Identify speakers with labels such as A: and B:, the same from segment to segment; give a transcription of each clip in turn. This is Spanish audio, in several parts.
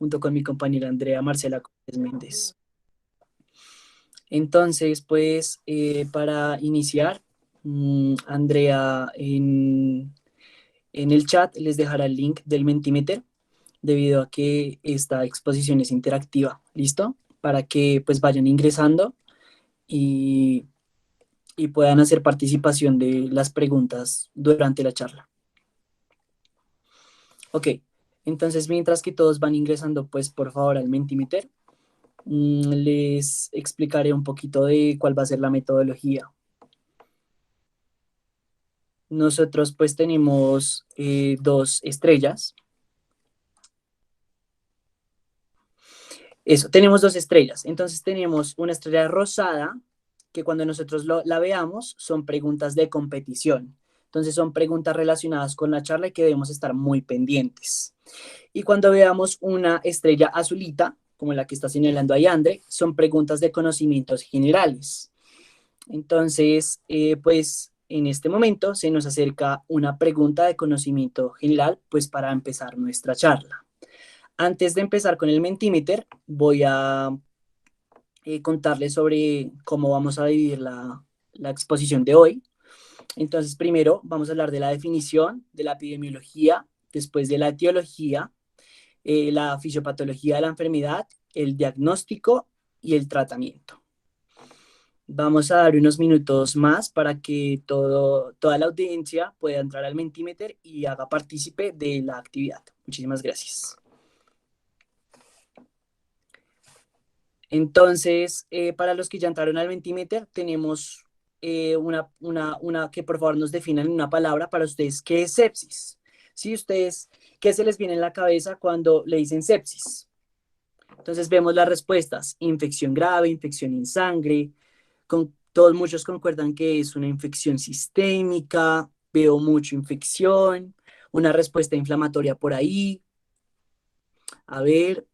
A: junto con mi compañera Andrea Marcela Cortés Méndez. Entonces, pues, para iniciar, Andrea en el chat les dejará el link del Mentimeter, debido a que esta exposición es interactiva, ¿listo? Para que pues vayan ingresando y, y puedan hacer participación de las preguntas durante la charla. Ok, entonces mientras que todos van ingresando, pues por favor al Mentimeter, les explicaré un poquito de cuál va a ser la metodología. Nosotros pues tenemos dos estrellas. Eso, tenemos dos estrellas. Entonces tenemos una estrella rosada, que cuando nosotros la veamos son preguntas de competición. Entonces son preguntas relacionadas con la charla y que debemos estar muy pendientes. Y cuando veamos una estrella azulita, como la que está señalando ahí Andre, son preguntas de conocimientos generales. Entonces, pues en este momento se nos acerca una pregunta de conocimiento general, pues para empezar nuestra charla. Antes de empezar con el Mentimeter, voy a contarles sobre cómo vamos a dividir la exposición de hoy. Entonces, primero vamos a hablar de la definición de la epidemiología, después de la etiología, la fisiopatología de la enfermedad, el diagnóstico y el tratamiento. Vamos a dar unos minutos más para que toda la audiencia pueda entrar al Mentimeter y haga partícipe de la actividad. Muchísimas gracias. Entonces, para los que ya entraron al Mentimeter, tenemos una que por favor nos definan una palabra para ustedes. ¿Qué es sepsis? ¿Sí? Ustedes, ¿qué se les viene en la cabeza cuando le dicen sepsis? Entonces vemos las respuestas: infección grave, infección en sangre. Todos muchos concuerdan que es una infección sistémica, veo mucho infección, una respuesta inflamatoria por ahí. A ver,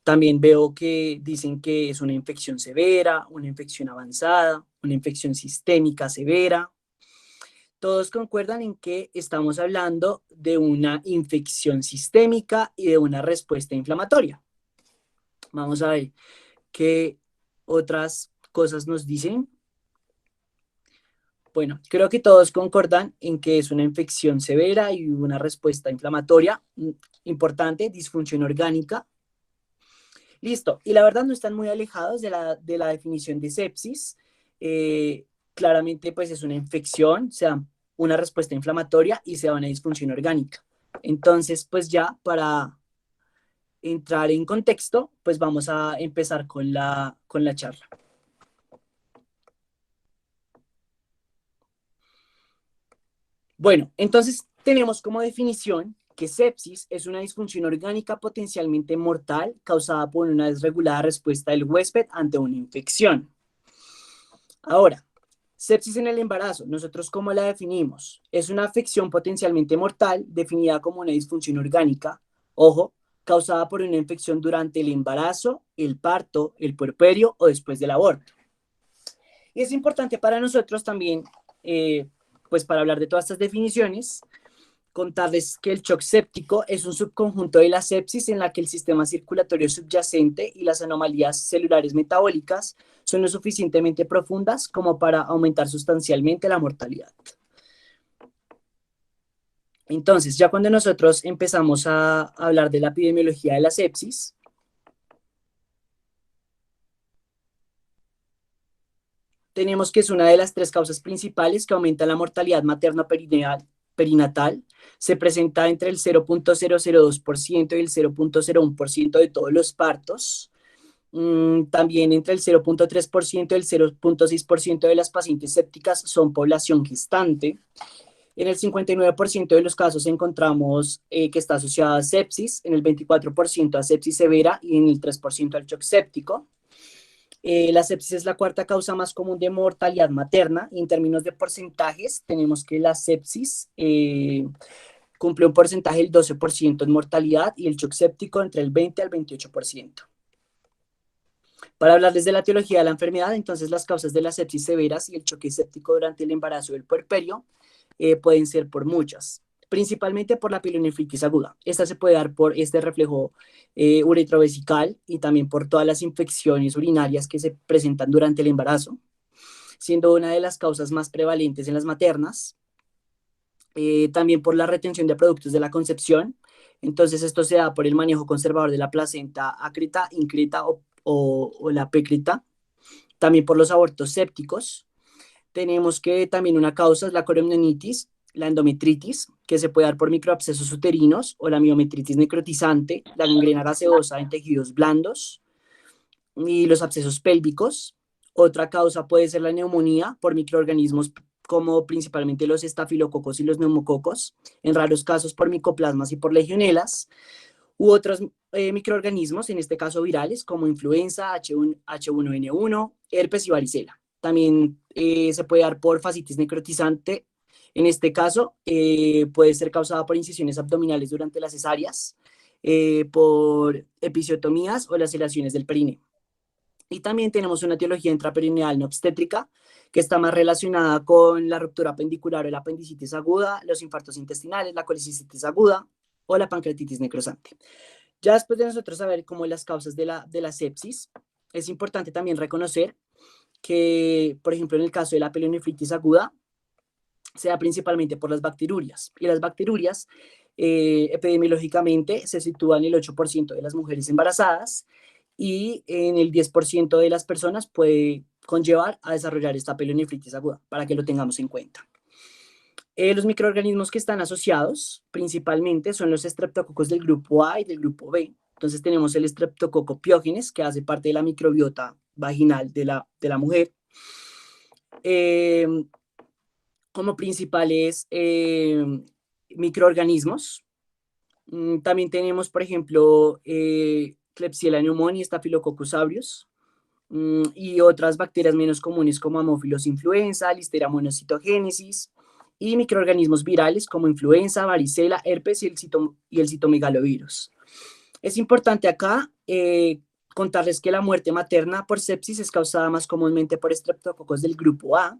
A: también veo que dicen que es una infección severa, una infección avanzada, una infección sistémica severa. Todos concuerdan en que estamos hablando de una infección sistémica y de una respuesta inflamatoria. Vamos a ver qué otras cosas nos dicen. Bueno, creo que todos concordan en que es una infección severa y una respuesta inflamatoria importante, disfunción orgánica. Listo. Y la verdad no están muy alejados de la definición de sepsis. Claramente, pues es una infección, se da una respuesta inflamatoria y se da una disfunción orgánica. Entonces, pues ya para entrar en contexto, pues vamos a empezar con la charla. Bueno, entonces tenemos como definición que sepsis es una disfunción orgánica potencialmente mortal causada por una desregulada respuesta del huésped ante una infección. Ahora, sepsis en el embarazo, ¿nosotros cómo la definimos? Es una afección potencialmente mortal definida como una disfunción orgánica, ojo, causada por una infección durante el embarazo, el parto, el puerperio o después del aborto. Y es importante para nosotros también, pues para hablar de todas estas definiciones, contarles que el shock séptico es un subconjunto de la sepsis en la que el sistema circulatorio subyacente y las anomalías celulares metabólicas son lo suficientemente profundas como para aumentar sustancialmente la mortalidad. Entonces, ya cuando nosotros empezamos a hablar de la epidemiología de la sepsis, tenemos que es una de las tres causas principales que aumenta la mortalidad materno-perinatal. Se presenta entre el 0.002% y el 0.01% de todos los partos. También entre el 0.3% y el 0.6% de las pacientes sépticas son población gestante. En el 59% de los casos encontramos que está asociada a sepsis, en el 24% a sepsis severa y en el 3% al shock séptico. La sepsis es la cuarta causa más común de mortalidad materna y en términos de porcentajes tenemos que la sepsis cumple un porcentaje del 12% en mortalidad y el shock séptico entre el 20 al 28%. Para hablarles de la etiología de la enfermedad, entonces las causas de la sepsis severas y el choque séptico durante el embarazo y el puerperio pueden ser por muchas. principalmente por la pielonefritis aguda. Esta se puede dar por este reflejo uretrovesical y también por todas las infecciones urinarias que se presentan durante el embarazo, siendo una de las causas más prevalentes en las maternas. También por la retención de productos de la concepción. Entonces esto se da por el manejo conservador de la placenta acrita, increta o la pécrita. También por los abortos sépticos. Tenemos que también una causa es la corionitis, la endometritis, que se puede dar por microabscesos uterinos o la miometritis necrotizante, la gangrena gaseosa en tejidos blandos y los abscesos pélvicos. Otra causa puede ser la neumonía por microorganismos como principalmente los estafilococos y los neumococos, en raros casos por micoplasmas y por legionelas, u otros microorganismos, en este caso virales, como influenza, H1N1, herpes y varicela. También se puede dar por fascitis necrotizante. En este caso, puede ser causada por incisiones abdominales durante las cesáreas, por episiotomías o laceraciones del perineo. Y también tenemos una etiología intraperineal no obstétrica, que está más relacionada con la ruptura apendicular o la apendicitis aguda, los infartos intestinales, la colicitis aguda o la pancreatitis necrosante. Ya después de nosotros saber cómo las causas de la sepsis, es importante también reconocer que, por ejemplo, en el caso de la pielonefritis aguda, se da principalmente por las bacteriurias. Y las bacteriurias, epidemiológicamente, se sitúan en el 8% de las mujeres embarazadas y en el 10% de las personas puede conllevar a desarrollar esta pielonefritis aguda, para que lo tengamos en cuenta. Los microorganismos que están asociados principalmente son los estreptococos del grupo A y del grupo B. Entonces tenemos el estreptococo piógenes, que hace parte de la microbiota vaginal de la mujer. Como principales microorganismos. También tenemos, por ejemplo, Klebsiella pneumoniae, Staphylococcus aureus, y otras bacterias menos comunes como Haemophilus influenza, Listeria monocytogenesis, y microorganismos virales como influenza, varicela, herpes y el citomegalovirus. Es importante acá contarles que la muerte materna por sepsis es causada más comúnmente por estreptococos del grupo A,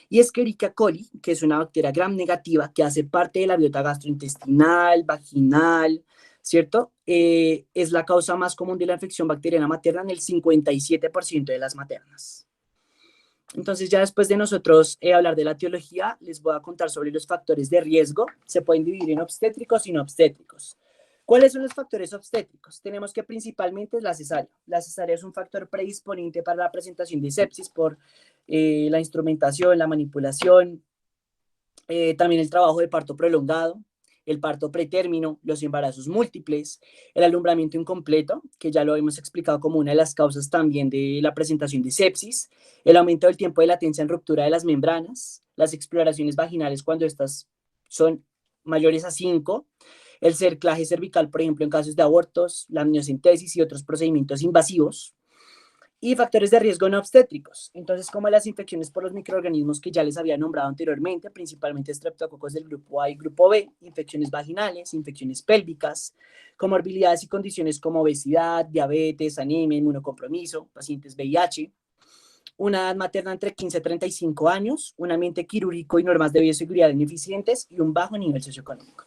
A: y Escherichia coli, que es una bacteria gram negativa que hace parte de la biota gastrointestinal, vaginal, ¿cierto? Es la causa más común de la infección bacteriana materna en el 57% de las maternas. Entonces, ya después de nosotros hablar de la etiología, les voy a contar sobre los factores de riesgo. Se pueden dividir en obstétricos y no obstétricos. ¿Cuáles son los factores obstétricos? Tenemos que principalmente es la cesárea. La cesárea es un factor predisponente para la presentación de sepsis por la instrumentación, la manipulación, también el trabajo de parto prolongado, el parto pretérmino, los embarazos múltiples, el alumbramiento incompleto, que ya lo hemos explicado como una de las causas también de la presentación de sepsis, el aumento del tiempo de latencia en ruptura de las membranas, las exploraciones vaginales cuando estas son mayores a 5, el cerclaje cervical, por ejemplo, en casos de abortos, la amniocentesis y otros procedimientos invasivos, y factores de riesgo no obstétricos. Entonces, como las infecciones por los microorganismos que ya les había nombrado anteriormente, principalmente estreptococos del grupo A y grupo B, infecciones vaginales, infecciones pélvicas, comorbilidades y condiciones como obesidad, diabetes, anemia, inmunocompromiso, pacientes VIH, una edad materna entre 15 y 35 años, un ambiente quirúrgico y normas de bioseguridad ineficientes y un bajo nivel socioeconómico.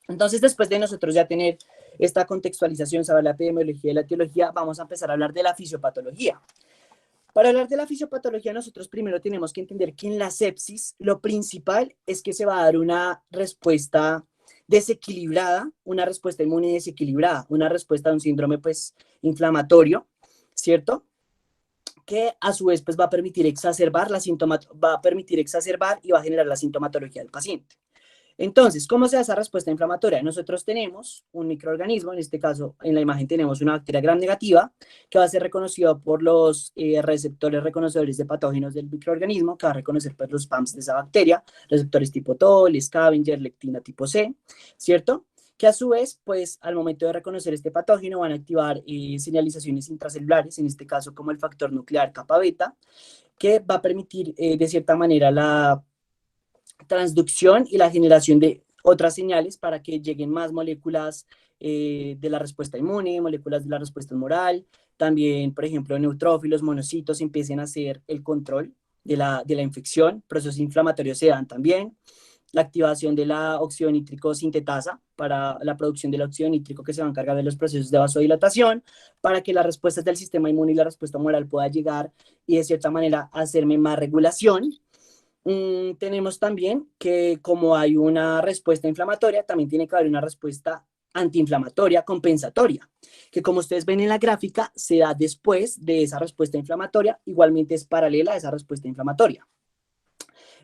A: Entonces, después de nosotros ya tener esta contextualización sobre la epidemiología y la etiología, vamos a empezar a hablar de la fisiopatología. Para hablar de la fisiopatología, nosotros primero tenemos que entender que en la sepsis lo principal es que se va a dar una respuesta desequilibrada, una respuesta inmune desequilibrada, una respuesta a un síndrome pues inflamatorio, ¿cierto? Que a su vez pues va a permitir exacerbar y va a generar la sintomatología del paciente. Entonces, ¿cómo se da esa respuesta inflamatoria? Nosotros tenemos un microorganismo, en este caso en la imagen tenemos una bacteria gram negativa, que va a ser reconocida por los receptores reconocedores de patógenos del microorganismo, que va a reconocer pues, los PAMs de esa bacteria, receptores tipo TOL, scavenger, lectina tipo C, ¿cierto? Que a su vez, pues al momento de reconocer este patógeno van a activar señalizaciones intracelulares, en este caso como el factor nuclear kappa beta, que va a permitir de cierta manera la transducción y la generación de otras señales para que lleguen más moléculas de la respuesta inmune, moléculas de la respuesta humoral, también, por ejemplo, neutrófilos, monocitos empiecen a hacer el control de la infección, procesos inflamatorios se dan también, la activación de la óxido nítrico sintetasa para la producción del óxido nítrico que se va a encargar de los procesos de vasodilatación, para que las respuestas del sistema inmune y la respuesta humoral pueda llegar y de cierta manera hacerme más regulación. Tenemos también que como hay una respuesta inflamatoria, también tiene que haber una respuesta antiinflamatoria compensatoria, que como ustedes ven en la gráfica, se da después de esa respuesta inflamatoria, igualmente es paralela a esa respuesta inflamatoria.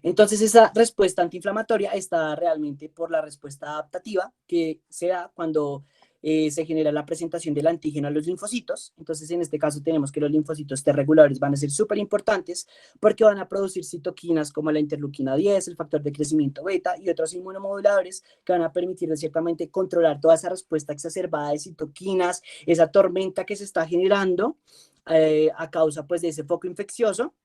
A: Entonces, esa respuesta antiinflamatoria está realmente por la respuesta adaptativa que se da cuando se genera la presentación del antígeno a los linfocitos. Entonces, en este caso tenemos que los linfocitos T reguladores van a ser súper importantes porque van a producir citoquinas como la interleuquina 10, el factor de crecimiento beta y otros inmunomoduladores que van a permitir de ciertamente controlar toda esa respuesta exacerbada de citoquinas, esa tormenta que se está generando a causa pues de ese foco infeccioso,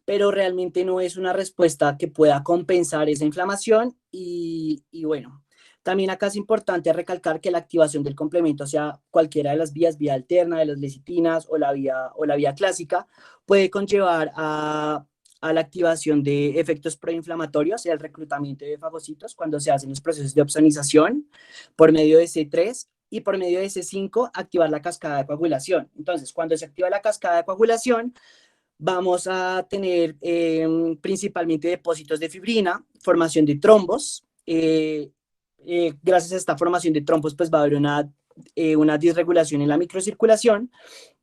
A: pero realmente no es una respuesta que pueda compensar esa inflamación y bueno, también acá es importante recalcar que la activación del complemento, sea cualquiera de las vías, vía alterna, de las lecitinas o la vía clásica, puede conllevar a la activación de efectos proinflamatorios y al reclutamiento de fagocitos cuando se hacen los procesos de opsonización por medio de C3 y por medio de C5 activar la cascada de coagulación. Entonces, cuando se activa la cascada de coagulación, vamos a tener principalmente depósitos de fibrina, formación de trombos. Gracias a esta formación de trombos, pues va a haber una disregulación en la microcirculación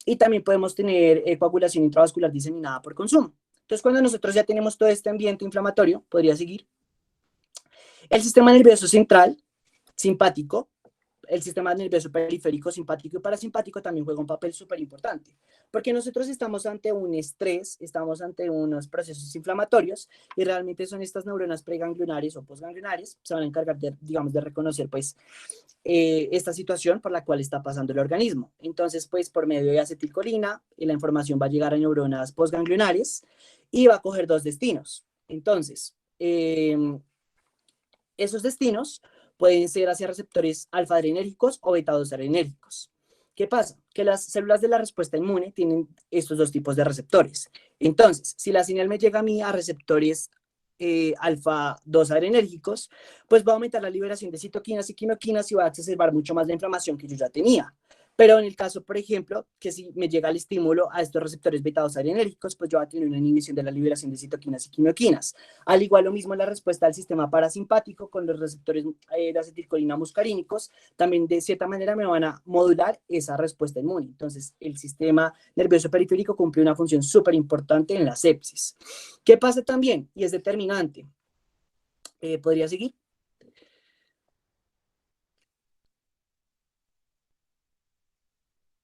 A: y también podemos tener coagulación intravascular diseminada por consumo. Entonces, cuando nosotros ya tenemos todo este ambiente inflamatorio, podría seguir. El sistema nervioso central, simpático, el sistema nervioso periférico, simpático y parasimpático también juega un papel súper importante, porque nosotros estamos ante un estrés, estamos ante unos procesos inflamatorios y realmente son estas neuronas preganglionares o postganglionares, se van a encargar de, digamos, de reconocer pues esta situación por la cual está pasando el organismo. Entonces, pues por medio de acetilcolina, la información va a llegar a neuronas postganglionares y va a coger dos destinos. Entonces, esos destinos pueden ser hacia receptores alfa-adrenérgicos o beta-2-adrenérgicos. ¿Qué pasa? Que las células de la respuesta inmune tienen estos dos tipos de receptores. Entonces, si la señal me llega a mí a receptores alfa-2-adrenérgicos, pues va a aumentar la liberación de citoquinas y quimoquinas y va a exacerbar mucho más la inflamación que yo ya tenía. Pero en el caso, por ejemplo, que si me llega el estímulo a estos receptores beta-2-adrenérgicos, pues yo voy a tener una inhibición de la liberación de citoquinas y quimoquinas. Al igual lo mismo la respuesta al sistema parasimpático con los receptores de acetilcolina muscarínicos, también de cierta manera me van a modular esa respuesta inmune. Entonces, el sistema nervioso periférico cumple una función súper importante en la sepsis. ¿Qué pasa también? Y es determinante. ¿Podría seguir?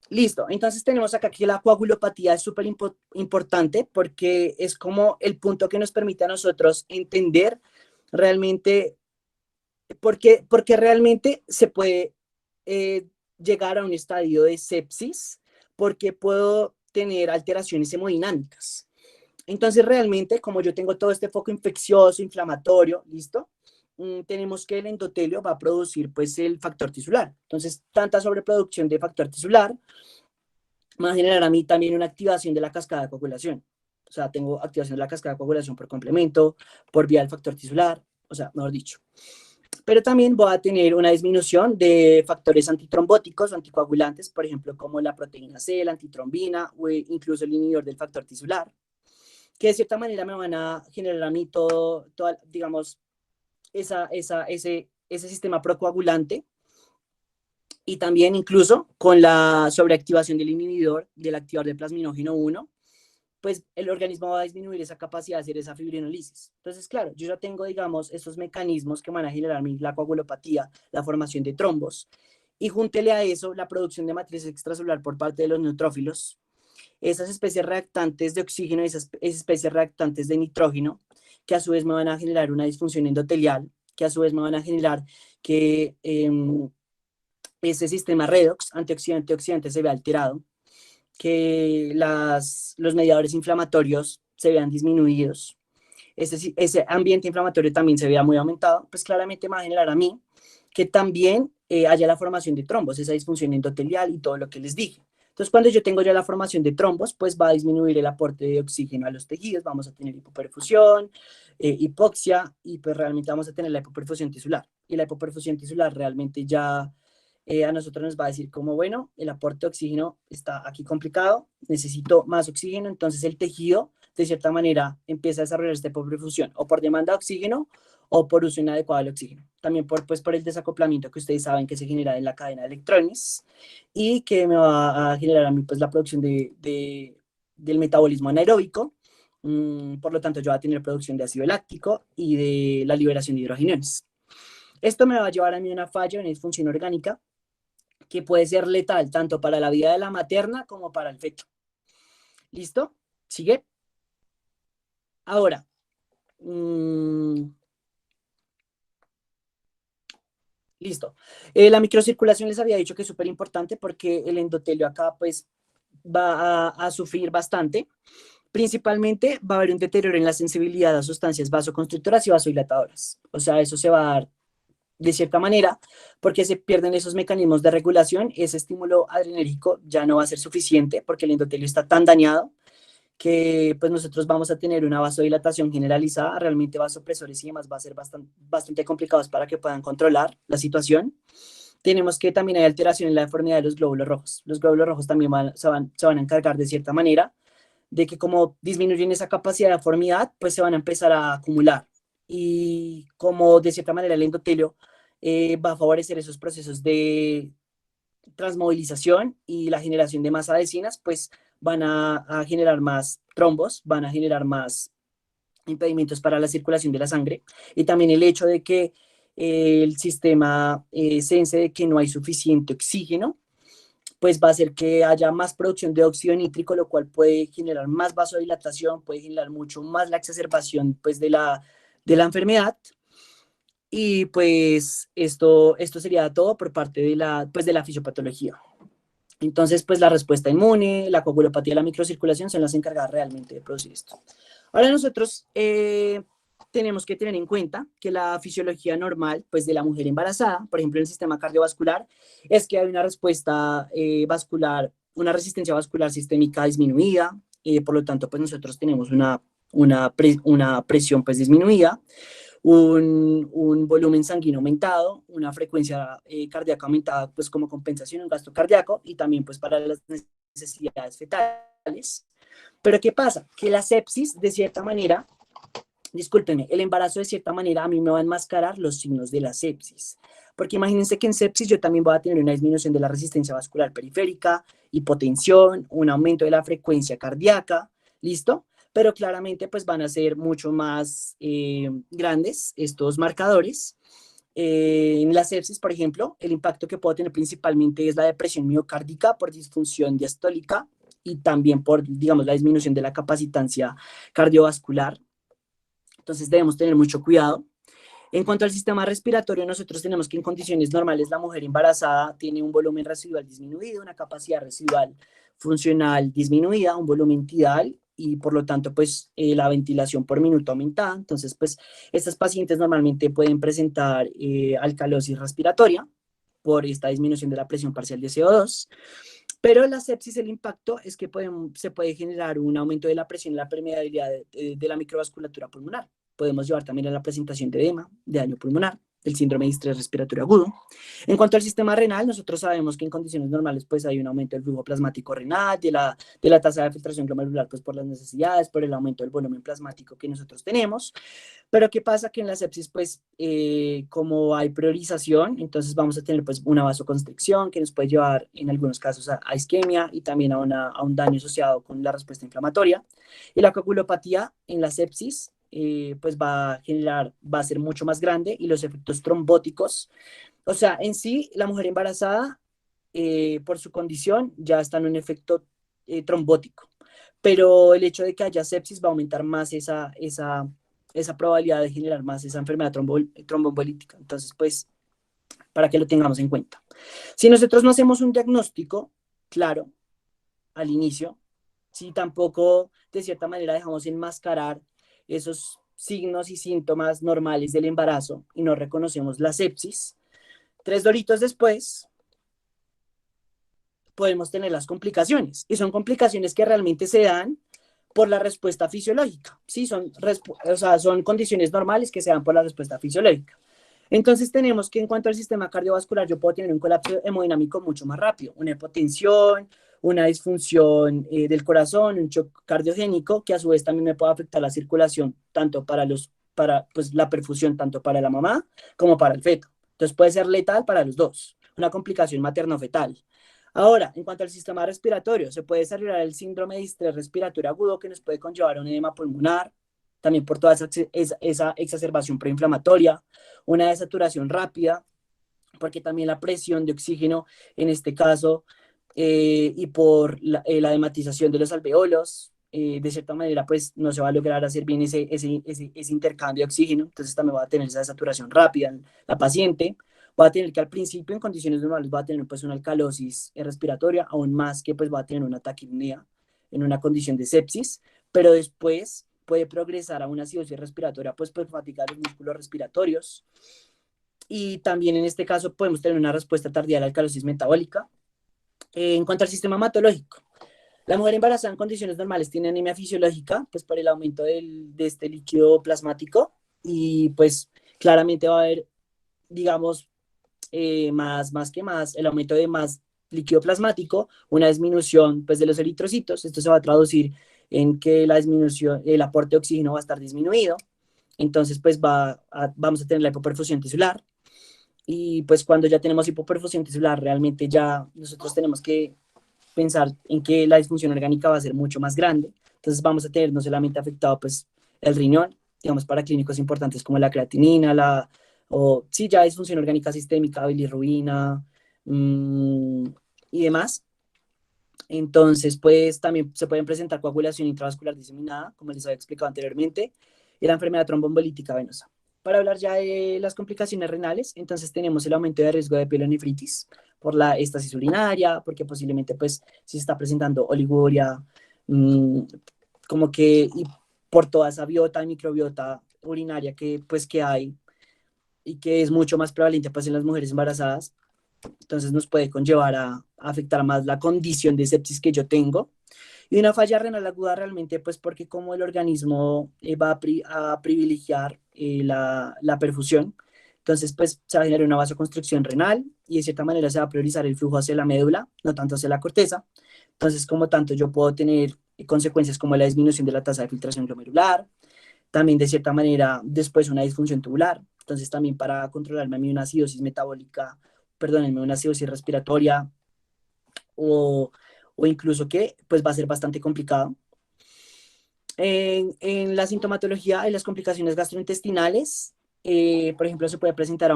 A: Listo, entonces tenemos acá que la coagulopatía es súper importante porque es como el punto que nos permite a nosotros entender realmente porque realmente se puede llegar a un estadio de sepsis porque puedo tener alteraciones hemodinámicas. Entonces realmente como yo tengo todo este foco infeccioso, inflamatorio, ¿listo? Tenemos que el endotelio va a producir pues el factor tisular. Entonces, tanta sobreproducción de factor tisular va a generar a mí también una activación de la cascada de coagulación. O sea, tengo activación de la cascada de coagulación por complemento, por vía del factor tisular, o sea, mejor dicho. Pero también voy a tener una disminución de factores antitrombóticos o anticoagulantes, por ejemplo, como la proteína C, la antitrombina o incluso el inhibidor del factor tisular, que de cierta manera me van a generar a mí todo digamos, ese sistema procoagulante y también incluso con la sobreactivación del inhibidor del activador de plasminógeno 1, pues el organismo va a disminuir esa capacidad de hacer esa fibrinolisis. Entonces, claro, yo ya tengo, digamos, esos mecanismos que van a generar la coagulopatía, la formación de trombos, y júntele a eso la producción de matriz extracelular por parte de los neutrófilos, esas especies reactantes de oxígeno y esas especies reactantes de nitrógeno, que a su vez me van a generar una disfunción endotelial, que a su vez me van a generar que ese sistema redox, antioxidante-oxidante, se vea alterado, que los mediadores inflamatorios se vean disminuidos, ese ambiente inflamatorio también se vea muy aumentado, pues claramente me va a generar a mí que también haya la formación de trombos, esa disfunción endotelial y todo lo que les dije. Entonces, cuando yo tengo ya la formación de trombos, pues va a disminuir el aporte de oxígeno a los tejidos, vamos a tener hipoperfusión, hipoxia, y pues realmente vamos a tener la hipoperfusión tisular. Y la hipoperfusión tisular realmente ya a nosotros nos va a decir como, bueno, el aporte de oxígeno está aquí complicado, necesito más oxígeno, entonces el tejido, de cierta manera, empieza a desarrollar esta hipoperfusión, o por demanda de oxígeno, o por uso inadecuado del oxígeno. También pues, por el desacoplamiento que ustedes saben que se genera en la cadena de electrones, y que me va a generar a mí pues la producción del metabolismo anaeróbico. Por lo tanto, yo voy a tener producción de ácido láctico y de la liberación de hidrogeniones. Esto me va a llevar a mí a una falla, una disfunción orgánica, que puede ser letal tanto para la vida de la materna como para el feto. ¿Listo? ¿Sigue? Ahora, listo. La microcirculación les había dicho que es súper importante porque el endotelio acá pues va a sufrir bastante. Principalmente va a haber un deterioro en la sensibilidad a sustancias vasoconstrictoras y vasodilatadoras. O sea, eso se va a dar de cierta manera porque se pierden esos mecanismos de regulación. Ese estímulo adrenérgico ya no va a ser suficiente porque el endotelio está tan dañado que pues nosotros vamos a tener una vasodilatación generalizada. Realmente vasopresores y demás va a ser bastante complicados para que puedan controlar la situación. Tenemos que también hay alteración en la deformidad de los glóbulos rojos. Los glóbulos rojos también se van a encargar de cierta manera de que como disminuyen esa capacidad de deformidad, pues se van a empezar a acumular. Y como de cierta manera el endotelio va a favorecer esos procesos de transmovilización y la generación de más adhesinas, pues van a generar más trombos, van a generar más impedimentos para la circulación de la sangre. Y también el hecho de que el sistema sense de que no hay suficiente oxígeno, pues va a hacer que haya más producción de óxido nítrico, lo cual puede generar más vasodilatación, puede generar mucho más la exacerbación pues, de la enfermedad. Y pues esto sería todo por parte de la fisiopatología. Entonces, pues la respuesta inmune, la coagulopatía y la microcirculación son las encargadas realmente de producir esto. Ahora nosotros tenemos que tener en cuenta que la fisiología normal pues, de la mujer embarazada, por ejemplo en el sistema cardiovascular, es que hay una respuesta vascular, una resistencia vascular sistémica disminuida, por lo tanto pues nosotros tenemos una presión pues disminuida, un volumen sanguíneo aumentado, una frecuencia cardíaca aumentada, pues como compensación, un gasto cardíaco y también pues para las necesidades fetales. Pero ¿qué pasa? Que la sepsis, de cierta manera, discúlpenme, el embarazo de cierta manera a mí me va a enmascarar los signos de la sepsis. Porque imagínense que en sepsis yo también voy a tener una disminución de la resistencia vascular periférica, hipotensión, un aumento de la frecuencia cardíaca, ¿listo? Pero claramente pues van a ser mucho más grandes estos marcadores. En la sepsis, por ejemplo, el impacto que puedo tener principalmente es la depresión miocárdica por disfunción diastólica y también por, digamos, la disminución de la capacitancia cardiovascular. Entonces debemos tener mucho cuidado. En cuanto al sistema respiratorio, nosotros tenemos que en condiciones normales la mujer embarazada tiene un volumen residual disminuido, una capacidad residual funcional disminuida, un volumen tidal y por lo tanto pues la ventilación por minuto aumentada. Entonces pues estas pacientes normalmente pueden presentar alcalosis respiratoria por esta disminución de la presión parcial de CO2. Pero la sepsis, el impacto es que se puede generar un aumento de la presión y la permeabilidad de la microvasculatura pulmonar. Podemos llevar también a la presentación de edema, de daño pulmonar, del síndrome de estrés respiratorio agudo. En cuanto al sistema renal, nosotros sabemos que en condiciones normales pues hay un aumento del flujo plasmático renal, de la tasa de filtración glomerular pues por las necesidades, por el aumento del volumen plasmático que nosotros tenemos. Pero ¿qué pasa? Que en la sepsis, pues, como hay priorización, entonces vamos a tener pues una vasoconstricción que nos puede llevar en algunos casos a isquemia y también a un daño asociado con la respuesta inflamatoria. Y la coagulopatía en la sepsis, pues va a ser mucho más grande y los efectos trombóticos, o sea, en sí, la mujer embarazada, por su condición, ya está en un efecto trombótico, pero el hecho de que haya sepsis va a aumentar más esa probabilidad de generar más esa enfermedad tromboembolítica. Entonces, pues, para que lo tengamos en cuenta. Si nosotros no hacemos un diagnóstico claro al inicio, si tampoco de cierta manera dejamos enmascarar esos signos y síntomas normales del embarazo y no reconocemos la sepsis, 3 doritos después podemos tener las complicaciones. Y son complicaciones que realmente se dan por la respuesta fisiológica. Sí, o sea, son condiciones normales que se dan por la respuesta fisiológica. Entonces tenemos que en cuanto al sistema cardiovascular, yo puedo tener un colapso hemodinámico mucho más rápido, una hipotensión, una disfunción del corazón, un shock cardiogénico, que a su vez también me puede afectar la circulación, tanto para pues, la perfusión, tanto para la mamá como para el feto. Entonces puede ser letal para los dos, una complicación materno-fetal. Ahora, en cuanto al sistema respiratorio, se puede desarrollar el síndrome de distrés respiratorio agudo que nos puede conllevar a un edema pulmonar, también por toda esa exacerbación preinflamatoria, una desaturación rápida, porque también la presión de oxígeno en este caso, y por la dematización de los alveolos, de cierta manera, pues no se va a lograr hacer bien ese intercambio de oxígeno, entonces también va a tener esa saturación rápida la paciente, va a tener que al principio en condiciones normales va a tener pues una alcalosis respiratoria, aún más que pues va a tener una taquipnea en una condición de sepsis, pero después puede progresar a una acidosis respiratoria pues por fatiga de los músculos respiratorios, y también en este caso podemos tener una respuesta tardía a la alcalosis metabólica. En cuanto al sistema hematológico, la mujer embarazada en condiciones normales tiene anemia fisiológica, pues por el aumento de este líquido plasmático, y pues claramente va a haber, digamos, más el aumento de más líquido plasmático, una disminución pues de los eritrocitos. Esto se va a traducir en que la disminución, el aporte de oxígeno va a estar disminuido, entonces pues vamos a tener la hipoperfusión tisular, y pues cuando ya tenemos hipoperfusión tisular, realmente ya nosotros tenemos que pensar en que la disfunción orgánica va a ser mucho más grande. Entonces vamos a tener no solamente afectado pues el riñón, digamos para clínicos importantes como la creatinina, o sí, ya disfunción orgánica sistémica, bilirrubina, y demás. Entonces, pues también se pueden presentar coagulación intravascular diseminada, como les había explicado anteriormente, y la enfermedad tromboembolítica venosa. Para hablar ya de las complicaciones renales, entonces tenemos el aumento de riesgo de pielonefritis por la estasis urinaria, porque posiblemente pues si se está presentando oliguria, como que y por toda esa biota y microbiota urinaria que pues que hay y que es mucho más prevalente pues en las mujeres embarazadas, entonces nos puede conllevar a afectar más la condición de sepsis que yo tengo. Y una falla renal aguda realmente, pues porque como el organismo va a privilegiar la perfusión, entonces pues se va a generar una vasoconstricción renal y de cierta manera se va a priorizar el flujo hacia la médula, no tanto hacia la corteza. Entonces, como tanto, yo puedo tener consecuencias como la disminución de la tasa de filtración glomerular, también de cierta manera después una disfunción tubular. Entonces, también para controlarme a mí una acidosis metabólica, perdónenme, una acidosis respiratoria, o, o incluso que pues va a ser bastante complicado. En la sintomatología y las complicaciones gastrointestinales, por ejemplo, se puede presentar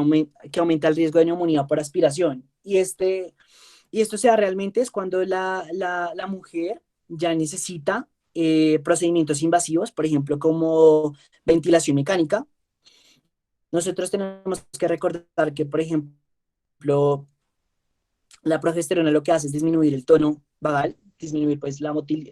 A: que aumenta el riesgo de neumonía por aspiración. Y esto se da realmente es cuando la mujer ya necesita procedimientos invasivos, por ejemplo, como ventilación mecánica. Nosotros tenemos que recordar que, por ejemplo, la progesterona lo que hace es disminuir el tono vagal, disminuir, pues,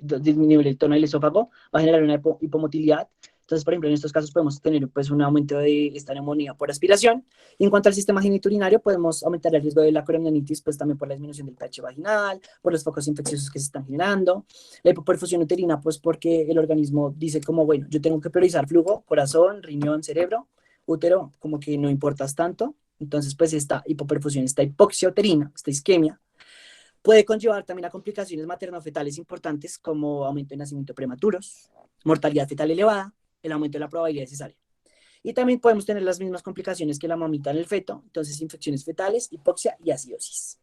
A: disminuir el tono del esófago, va a generar una hipomotilidad. Entonces, por ejemplo, en estos casos podemos tener pues, un aumento de esta neumonía por aspiración. Y en cuanto al sistema genitourinario, podemos aumentar el riesgo de la corionitis, pues también por la disminución del pH vaginal, por los focos infecciosos que se están generando. La hipoperfusión uterina, pues porque el organismo dice como, bueno, yo tengo que priorizar flujo, corazón, riñón, cerebro, útero, como que no importas tanto. Entonces, pues esta hipoperfusión, esta hipoxia uterina, esta isquemia, puede conllevar también a complicaciones materno-fetales importantes como aumento de nacimiento prematuros, mortalidad fetal elevada, el aumento de la probabilidad de cesárea. Y también podemos tener las mismas complicaciones que la mamita en el feto, entonces infecciones fetales, hipoxia y acidosis.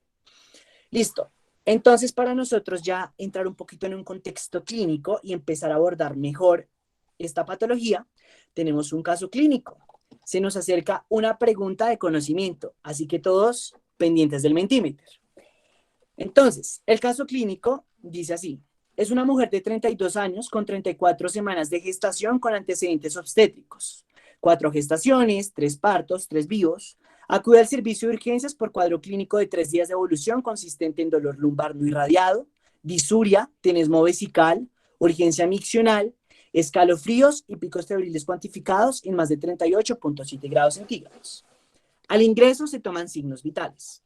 A: Listo. Entonces, para nosotros ya entrar un poquito en un contexto clínico y empezar a abordar mejor esta patología, tenemos un caso clínico. Se nos acerca una pregunta de conocimiento, así que todos pendientes del Mentimeter. Entonces, el caso clínico dice así: es una mujer de 32 años con 34 semanas de gestación con antecedentes obstétricos, 4 gestaciones, 3 partos, 3 vivos. Acude al servicio de urgencias por cuadro clínico de 3 días de evolución consistente en dolor lumbar no irradiado, disuria, tenesmo vesical, urgencia miccional, escalofríos y picos febriles cuantificados en más de 38,7 grados centígrados. Al ingreso se toman signos vitales.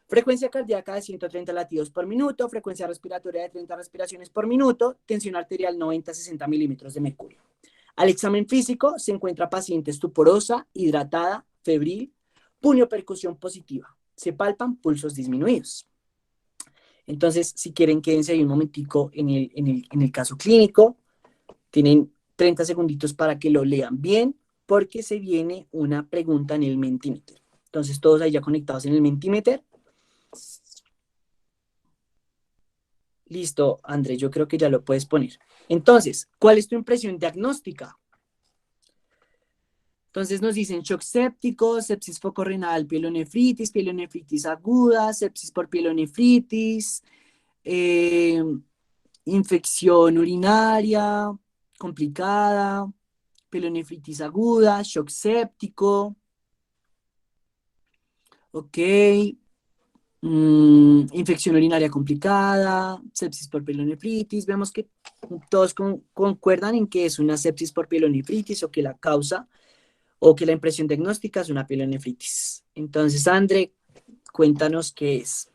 A: Frecuencia cardíaca de 130 latidos por minuto, frecuencia respiratoria de 30 respiraciones por minuto, tensión arterial 90-60 milímetros de mercurio. Al examen físico se encuentra paciente estuporosa, hidratada, febril, puniopercusión positiva. Se palpan pulsos disminuidos. Entonces, si quieren, quédense ahí un momentico en el caso clínico. Tienen 30 segunditos para que lo lean bien, porque se viene una pregunta en el Mentimeter. Entonces, todos ahí ya conectados en el Mentimeter. Listo, André, yo creo que ya lo puedes poner. Entonces, ¿cuál es tu impresión diagnóstica? Entonces nos dicen shock séptico, sepsis focorrenal, pielonefritis aguda, sepsis por pielonefritis, infección urinaria complicada, pielonefritis aguda, shock séptico. Ok. Infección urinaria complicada, sepsis por pielonefritis. Vemos que todos concuerdan en que es una sepsis por pielonefritis o que la causa o que la impresión diagnóstica es una pielonefritis. Entonces, André, cuéntanos qué es.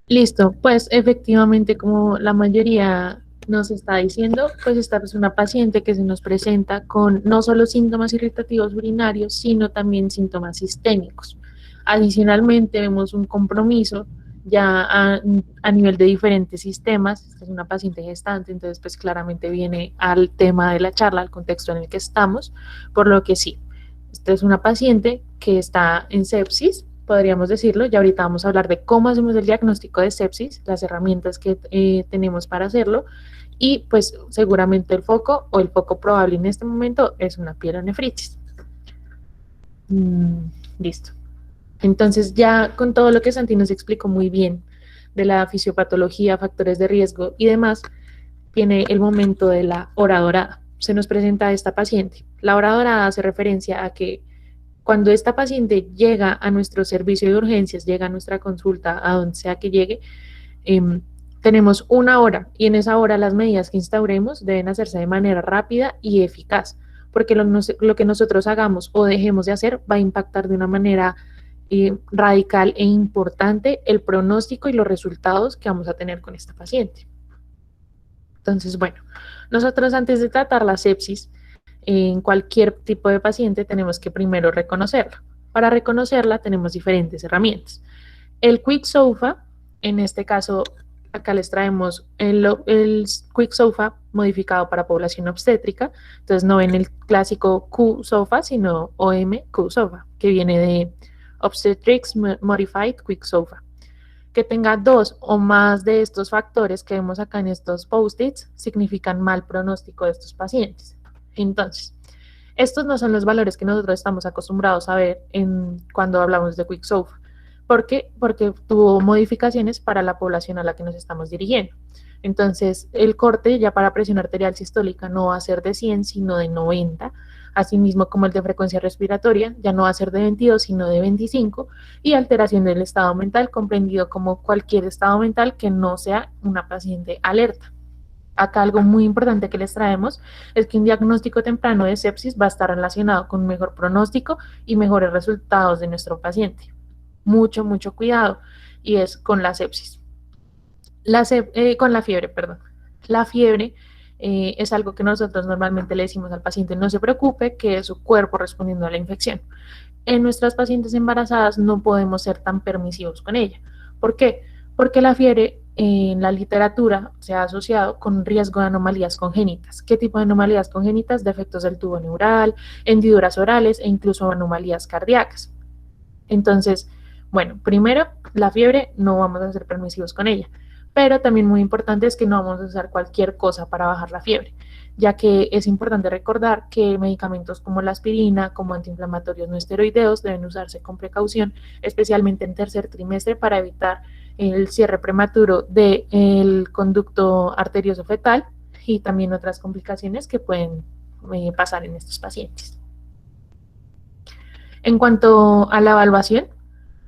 B: Listo, pues efectivamente, como la mayoría nos está diciendo, pues esta es una paciente que se nos presenta con no solo síntomas irritativos urinarios, sino también síntomas sistémicos. Adicionalmente, vemos un compromiso ya a nivel de diferentes sistemas. Esta es una paciente gestante, entonces pues claramente viene al tema de la charla, al contexto en el que estamos, por lo que sí, esta es una paciente que está en sepsis, podríamos decirlo. Ya ahorita vamos a hablar de cómo hacemos el diagnóstico de sepsis, las herramientas que tenemos para hacerlo, y pues seguramente el foco probable en este momento es una pielonefritis. Listo. Entonces ya con todo lo que Santi nos explicó muy bien de la fisiopatología, factores de riesgo y demás, viene el momento de la hora dorada. Se nos presenta esta paciente. La hora dorada hace referencia a que cuando esta paciente llega a nuestro servicio de urgencias, llega a nuestra consulta, a donde sea que llegue, tenemos una hora y en esa hora las medidas que instauremos deben hacerse de manera rápida y eficaz, porque lo que nosotros hagamos o dejemos de hacer va a impactar de una manera radical e importante el pronóstico y los resultados que vamos a tener con esta paciente. Entonces, bueno, nosotros antes de tratar la sepsis, en cualquier tipo de paciente tenemos que primero reconocerla. Para reconocerla tenemos diferentes herramientas. El Quick SOFA, en este caso, acá les traemos el Quick SOFA modificado para población obstétrica. Entonces no ven el clásico Q SOFA, sino OM Q SOFA, que viene de Obstetrics Modified Quick SOFA. Que tenga dos o más de estos factores que vemos acá en estos post-its significan mal pronóstico de estos pacientes. Entonces, estos no son los valores que nosotros estamos acostumbrados a ver cuando hablamos de Quick SOFA. ¿Por qué? Porque tuvo modificaciones para la población a la que nos estamos dirigiendo. Entonces, el corte ya para presión arterial sistólica no va a ser de 100, sino de 90. Asimismo, como el de frecuencia respiratoria, ya no va a ser de 22, sino de 25. Y alteración del estado mental, comprendido como cualquier estado mental que no sea una paciente alerta. Acá algo muy importante que les traemos es que un diagnóstico temprano de sepsis va a estar relacionado con un mejor pronóstico y mejores resultados de nuestro paciente. Mucho, mucho cuidado, y es con la sepsis. Con la fiebre, perdón. La fiebre es algo que nosotros normalmente le decimos al paciente: no se preocupe, que es su cuerpo respondiendo a la infección. En nuestras pacientes embarazadas no podemos ser tan permisivos con ella. ¿Por qué? Porque la fiebre en la literatura se ha asociado con un riesgo de anomalías congénitas. ¿Qué tipo de anomalías congénitas? Defectos del tubo neural, hendiduras orales e incluso anomalías cardíacas. Entonces, bueno, primero, la fiebre no vamos a ser permisivos con ella, pero también muy importante es que no vamos a usar cualquier cosa para bajar la fiebre, ya que es importante recordar que medicamentos como la aspirina, como antiinflamatorios no esteroideos, deben usarse con precaución, especialmente en tercer trimestre, para evitar el cierre prematuro del conducto arterioso fetal y también otras complicaciones que pueden pasar en estos pacientes. En cuanto a la evaluación,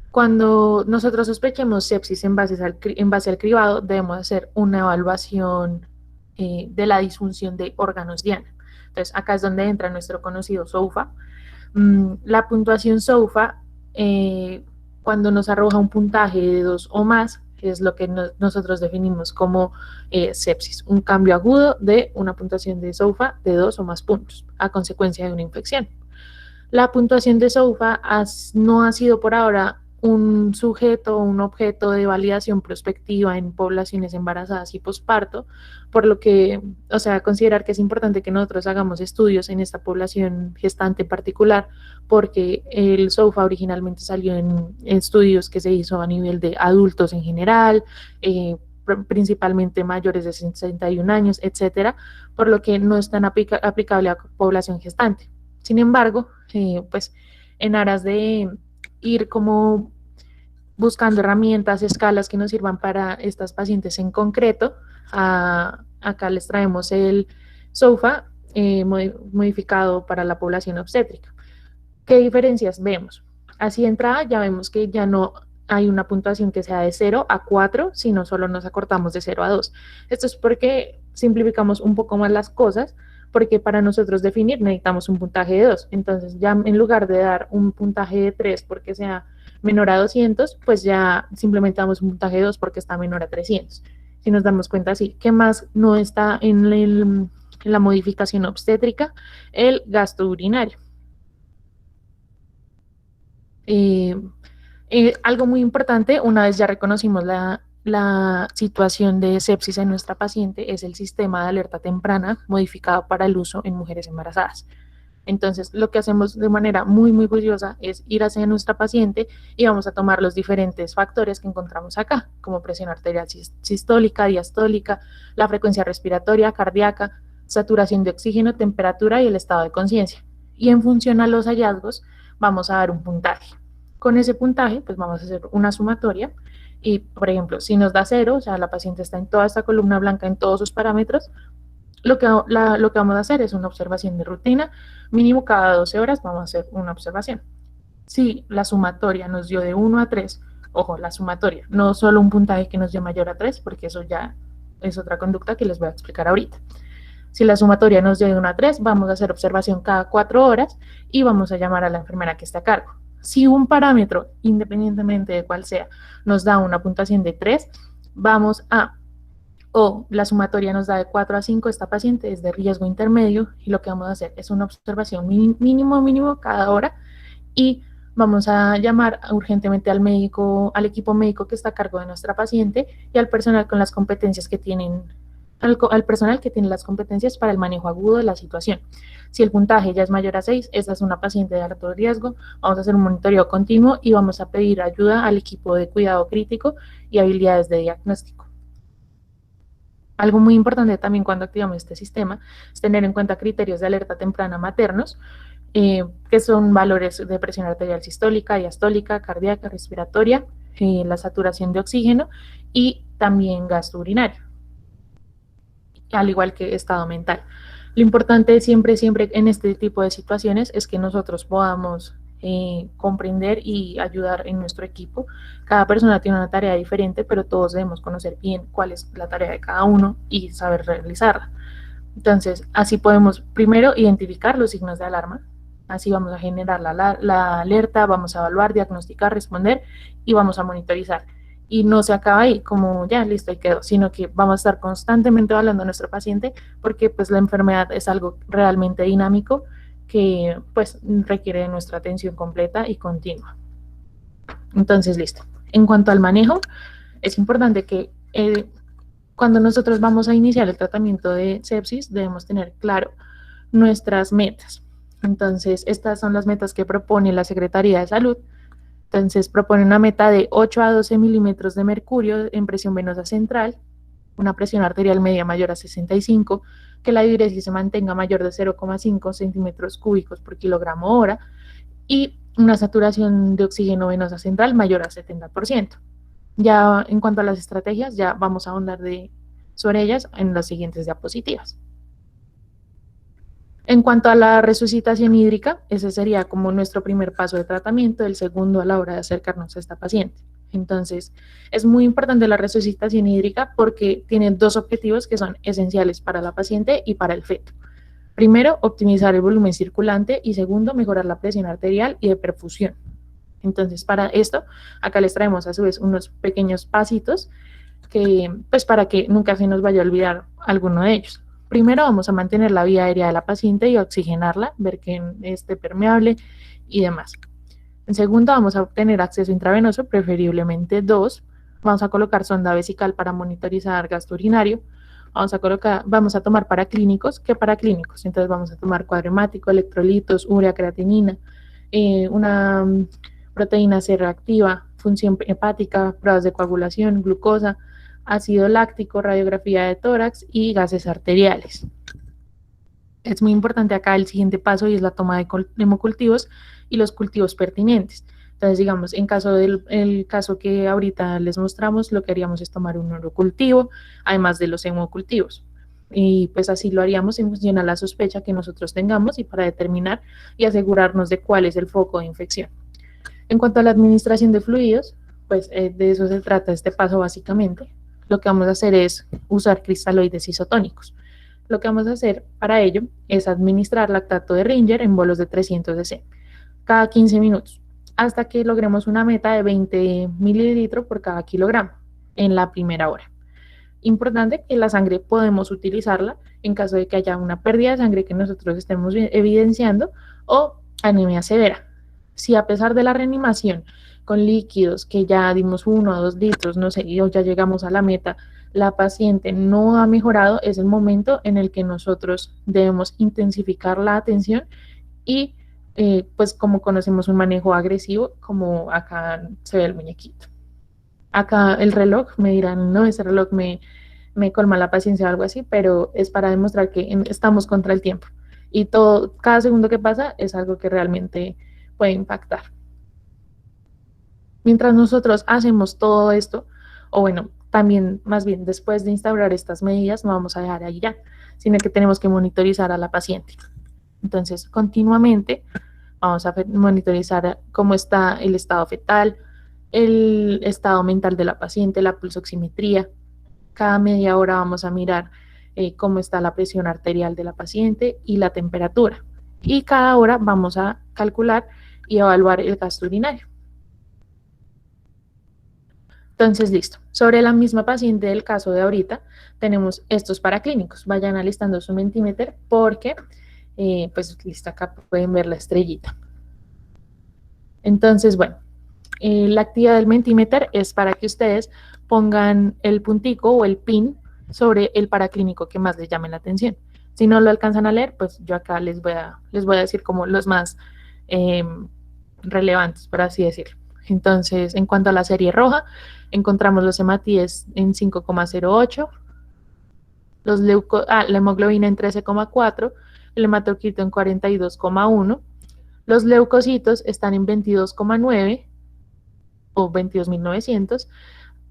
B: cuando nosotros sospechemos sepsis en base al cribado, debemos hacer una evaluación de la disfunción de órganos diana. Entonces, acá es donde entra nuestro conocido SOFA, La puntuación SOFA, cuando nos arroja un puntaje de 2 o más, es lo que nosotros definimos como sepsis, un cambio agudo de una puntuación de SOFA de 2 o más puntos a consecuencia de una infección. La puntuación de SOFA no ha sido por ahora un sujeto o un objeto de validación prospectiva en poblaciones embarazadas y posparto, por lo que, o sea, considerar que es importante que nosotros hagamos estudios en esta población gestante en particular, porque el SOFA originalmente salió en estudios que se hizo a nivel de adultos en general, principalmente mayores de 61 años, etcétera, por lo que no es tan aplicable a población gestante. Sin embargo, pues en aras de ir como buscando herramientas, escalas que nos sirvan para estas pacientes en concreto, acá les traemos el SOFA modificado para la población obstétrica. ¿Qué diferencias vemos? Así de entrada ya vemos que ya no hay una puntuación que sea de 0 a 4, sino solo nos acortamos de 0 a 2. Esto es porque simplificamos un poco más las cosas, porque para nosotros definir necesitamos un puntaje de 2. Entonces ya en lugar de dar un puntaje de 3 porque sea menor a 200, pues ya simplemente damos un puntaje de 2 porque está menor a 300. Si nos damos cuenta así, ¿qué más no está en la modificación obstétrica? El gasto urinario. Algo muy importante, una vez ya reconocimos la situación de sepsis en nuestra paciente, es el sistema de alerta temprana modificado para el uso en mujeres embarazadas. Entonces, lo que hacemos de manera muy, muy juiciosa es ir hacia nuestra paciente y vamos a tomar los diferentes factores que encontramos acá, como presión arterial sistólica, diastólica, la frecuencia respiratoria, cardíaca, saturación de oxígeno, temperatura y el estado de conciencia. Y en función a los hallazgos, vamos a dar un puntaje. Con ese puntaje, pues vamos a hacer una sumatoria y, por ejemplo, si nos da 0, o sea, la paciente está en toda esta columna blanca en todos sus parámetros, lo que vamos a hacer es una observación de rutina, mínimo cada 12 horas vamos a hacer una observación. Si la sumatoria nos dio de 1 a 3, ojo, la sumatoria, no solo un puntaje que nos dio mayor a 3, porque eso ya es otra conducta que les voy a explicar ahorita. Si la sumatoria nos dio de 1 a 3, vamos a hacer observación cada 4 horas y vamos a llamar a la enfermera que esté a cargo. Si un parámetro, independientemente de cuál sea, nos da una puntuación de 3, vamos a, o la sumatoria nos da de 4 a 5, esta paciente es de riesgo intermedio y lo que vamos a hacer es una observación mínimo cada hora y vamos a llamar urgentemente al médico, al equipo médico que está a cargo de nuestra paciente y al personal con las competencias que tienen, al personal que tiene las competencias para el manejo agudo de la situación. Si el puntaje ya es mayor a 6, esta es una paciente de alto riesgo, vamos a hacer un monitoreo continuo y vamos a pedir ayuda al equipo de cuidado crítico y habilidades de diagnóstico. Algo muy importante también cuando activamos este sistema es tener en cuenta criterios de alerta temprana maternos, que son valores de presión arterial sistólica, diastólica, cardíaca, respiratoria, la saturación de oxígeno y también gasto urinario, al igual que estado mental. Lo importante siempre en este tipo de situaciones es que nosotros podamos comprender y ayudar en nuestro equipo. Cada persona tiene una tarea diferente, pero todos debemos conocer bien cuál es la tarea de cada uno y saber realizarla. Entonces, así podemos primero identificar los signos de alarma, así vamos a generar la alerta, vamos a evaluar, diagnosticar, responder y vamos a monitorizar. Y no se acaba ahí, como ya, listo, y quedó, sino que vamos a estar constantemente evaluando a nuestro paciente porque pues la enfermedad es algo realmente dinámico que pues requiere de nuestra atención completa y continua. Entonces, listo. En cuanto al manejo, es importante que cuando nosotros vamos a iniciar el tratamiento de sepsis, debemos tener claro nuestras metas. Entonces, estas son las metas que propone la Secretaría de Salud. Entonces, propone una meta de 8 a 12 milímetros de mercurio en presión venosa central, una presión arterial media mayor a 65, que la diuresis se mantenga mayor de 0,5 centímetros cúbicos por kilogramo hora y una saturación de oxígeno venosa central mayor a 70%. Ya en cuanto a las estrategias, ya vamos a ahondar sobre ellas en las siguientes diapositivas. En cuanto a la resucitación hídrica, ese sería como nuestro primer paso de tratamiento, el segundo a la hora de acercarnos a esta paciente. Entonces, es muy importante la resucitación hídrica porque tiene dos objetivos que son esenciales para la paciente y para el feto. Primero, optimizar el volumen circulante y segundo, mejorar la presión arterial y de perfusión. Entonces, para esto, acá les traemos a su vez unos pequeños pasitos que, pues, para que nunca se nos vaya a olvidar alguno de ellos. Primero, vamos a mantener la vía aérea de la paciente y oxigenarla, ver que esté permeable y demás. En segundo, vamos a obtener acceso intravenoso, preferiblemente 2. Vamos a colocar sonda vesical para monitorizar gasto urinario. Vamos a tomar paraclínicos. ¿Qué paraclínicos? Entonces vamos a tomar cuadro hemático, electrolitos, urea, creatinina, una proteína C reactiva, función hepática, pruebas de coagulación, glucosa, ácido láctico, radiografía de tórax y gases arteriales. Es muy importante acá el siguiente paso y es la toma de hemocultivos y los cultivos pertinentes. Entonces, digamos, en caso del caso que ahorita les mostramos, lo que haríamos es tomar un urocultivo, además de los hemocultivos. Y pues así lo haríamos en función a la sospecha que nosotros tengamos y para determinar y asegurarnos de cuál es el foco de infección. En cuanto a la administración de fluidos, pues de eso se trata este paso básicamente. Lo que vamos a hacer es usar cristaloides isotónicos. Lo que vamos a hacer para ello es administrar lactato de Ringer en bolos de 300 cc cada 15 minutos, hasta que logremos una meta de 20 mililitros por cada kilogramo en la primera hora. Importante que la sangre podemos utilizarla en caso de que haya una pérdida de sangre que nosotros estemos evidenciando o anemia severa. Si a pesar de la reanimación con líquidos que ya dimos 1 o 2 litros, no sé, y ya llegamos a la meta, la paciente no ha mejorado, es el momento en el que nosotros debemos intensificar la atención y pues como conocemos un manejo agresivo, como acá se ve el muñequito. Acá el reloj, me dirán, no, ese reloj me colma la paciencia o algo así, pero es para demostrar que estamos contra el tiempo. Y cada segundo que pasa es algo que realmente puede impactar. Mientras nosotros hacemos todo esto, o bueno, también más bien después de instaurar estas medidas, no vamos a dejar ahí ya, sino que tenemos que monitorizar a la paciente. Entonces, continuamente vamos a monitorizar cómo está el estado fetal, el estado mental de la paciente, la pulsoximetría. Cada media hora vamos a mirar cómo está la presión arterial de la paciente y la temperatura. Y cada hora vamos a calcular y evaluar el gasto urinario. Entonces, listo. Sobre la misma paciente del caso de ahorita, tenemos estos paraclínicos. Vayan alistando su Mentimeter porque, pues, listo, acá pueden ver la estrellita. Entonces, bueno, la actividad del Mentimeter es para que ustedes pongan el puntico o el pin sobre el paraclínico que más les llame la atención. Si no lo alcanzan a leer, pues yo acá les voy a decir como los más relevantes, por así decirlo. Entonces, en cuanto a la serie roja, encontramos los hematíes en 5,08, la hemoglobina en 13,4, el hematocrito en 42,1, los leucocitos están en 22,9 o 22.900,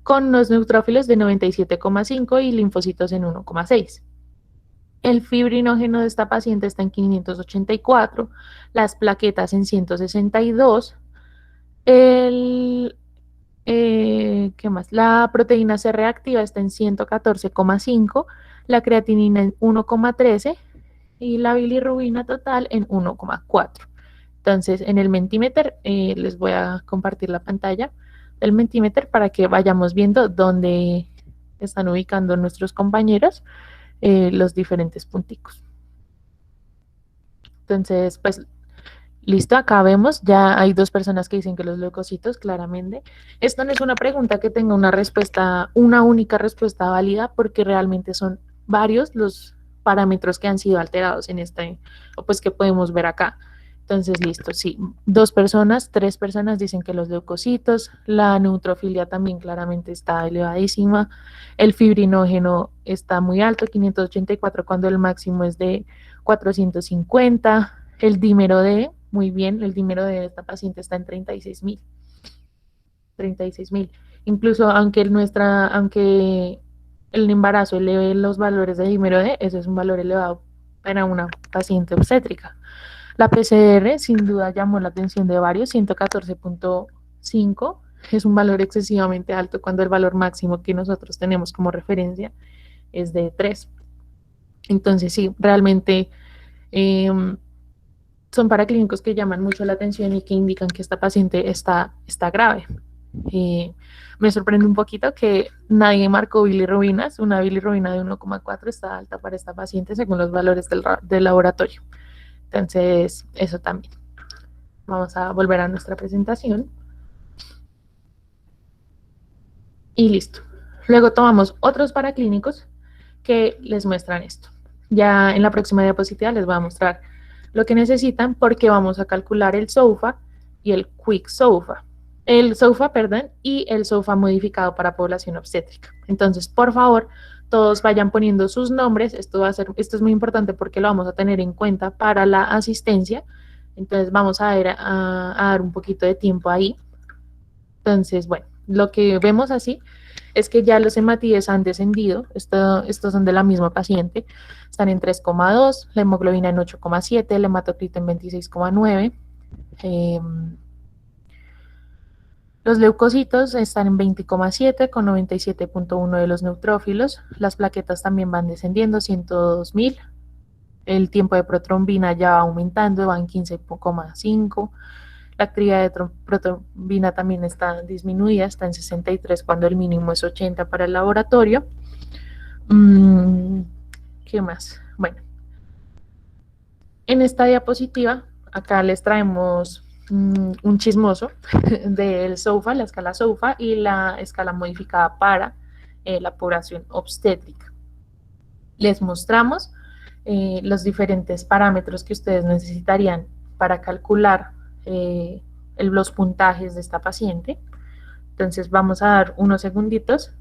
B: con los neutrófilos de 97,5 y linfocitos en 1,6. El fibrinógeno de esta paciente está en 584, las plaquetas en 162, ¿qué más? La proteína C reactiva está en 114,5, la creatinina en 1,13 y la bilirrubina total en 1,4. Entonces, en el Mentimeter les voy a compartir la pantalla del Mentimeter para que vayamos viendo dónde están ubicando nuestros compañeros los diferentes punticos. Entonces, pues, listo, acá vemos, ya hay 2 personas que dicen que los leucocitos, claramente. Esto no es una pregunta que tenga una única respuesta válida, porque realmente son varios los parámetros que han sido alterados en o pues que podemos ver acá. Entonces, listo, sí, 2 personas, 3 personas dicen que los leucocitos, la neutrofilia también claramente está elevadísima, el fibrinógeno está muy alto, 584, cuando el máximo es de 450, el dímero D, muy bien, el dímero de esta paciente está en 36.000. 36.000. Incluso aunque el embarazo eleve los valores de dímero D, ese es un valor elevado para una paciente obstétrica. La PCR sin duda llamó la atención de varios, 114,5, es un valor excesivamente alto cuando el valor máximo que nosotros tenemos como referencia es de 3. Entonces sí, realmente Son paraclínicos que llaman mucho la atención y que indican que esta paciente está grave. Me sorprende un poquito que nadie marcó bilirrubinas. Una bilirrubina de 1,4 está alta para esta paciente según los valores del laboratorio. Entonces, eso también. Vamos a volver a nuestra presentación. Y listo. Luego tomamos otros paraclínicos que les muestran esto. Ya en la próxima diapositiva les voy a mostrar lo que necesitan porque vamos a calcular el SOFA y el Quick SOFA. El SOFA, perdón, y el SOFA modificado para población obstétrica. Entonces, por favor, todos vayan poniendo sus nombres. Esto es muy importante porque lo vamos a tener en cuenta para la asistencia. Entonces, vamos a dar un poquito de tiempo ahí. Entonces, bueno, lo que vemos así es que ya los hematíes han descendido. Estos son de la misma paciente. Están en 3,2, la hemoglobina en 8,7, el hematocrito en 26,9. Los leucocitos están en 20,7 con 97,1 de los neutrófilos. Las plaquetas también van descendiendo, 102.000. El tiempo de protrombina ya va aumentando, va en 15,5. La actividad de protrombina también está disminuida, está en 63 cuando el mínimo es 80 para el laboratorio. ¿Qué más? Bueno, en esta diapositiva, acá les traemos un chismoso del SOFA, la escala SOFA y la escala modificada para la población obstétrica. Les mostramos los diferentes parámetros que ustedes necesitarían para calcular los puntajes de esta paciente. Entonces vamos a dar unos segunditos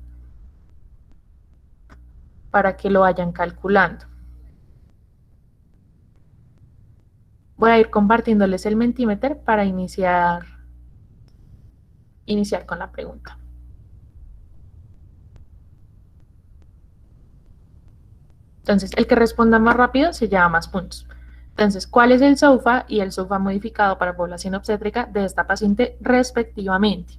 B: para que lo vayan calculando. Voy a ir compartiéndoles el Mentimeter para iniciar con la pregunta. Entonces, el que responda más rápido se lleva más puntos. Entonces, ¿cuál es el SOFA y el SOFA modificado para población obstétrica de esta paciente respectivamente?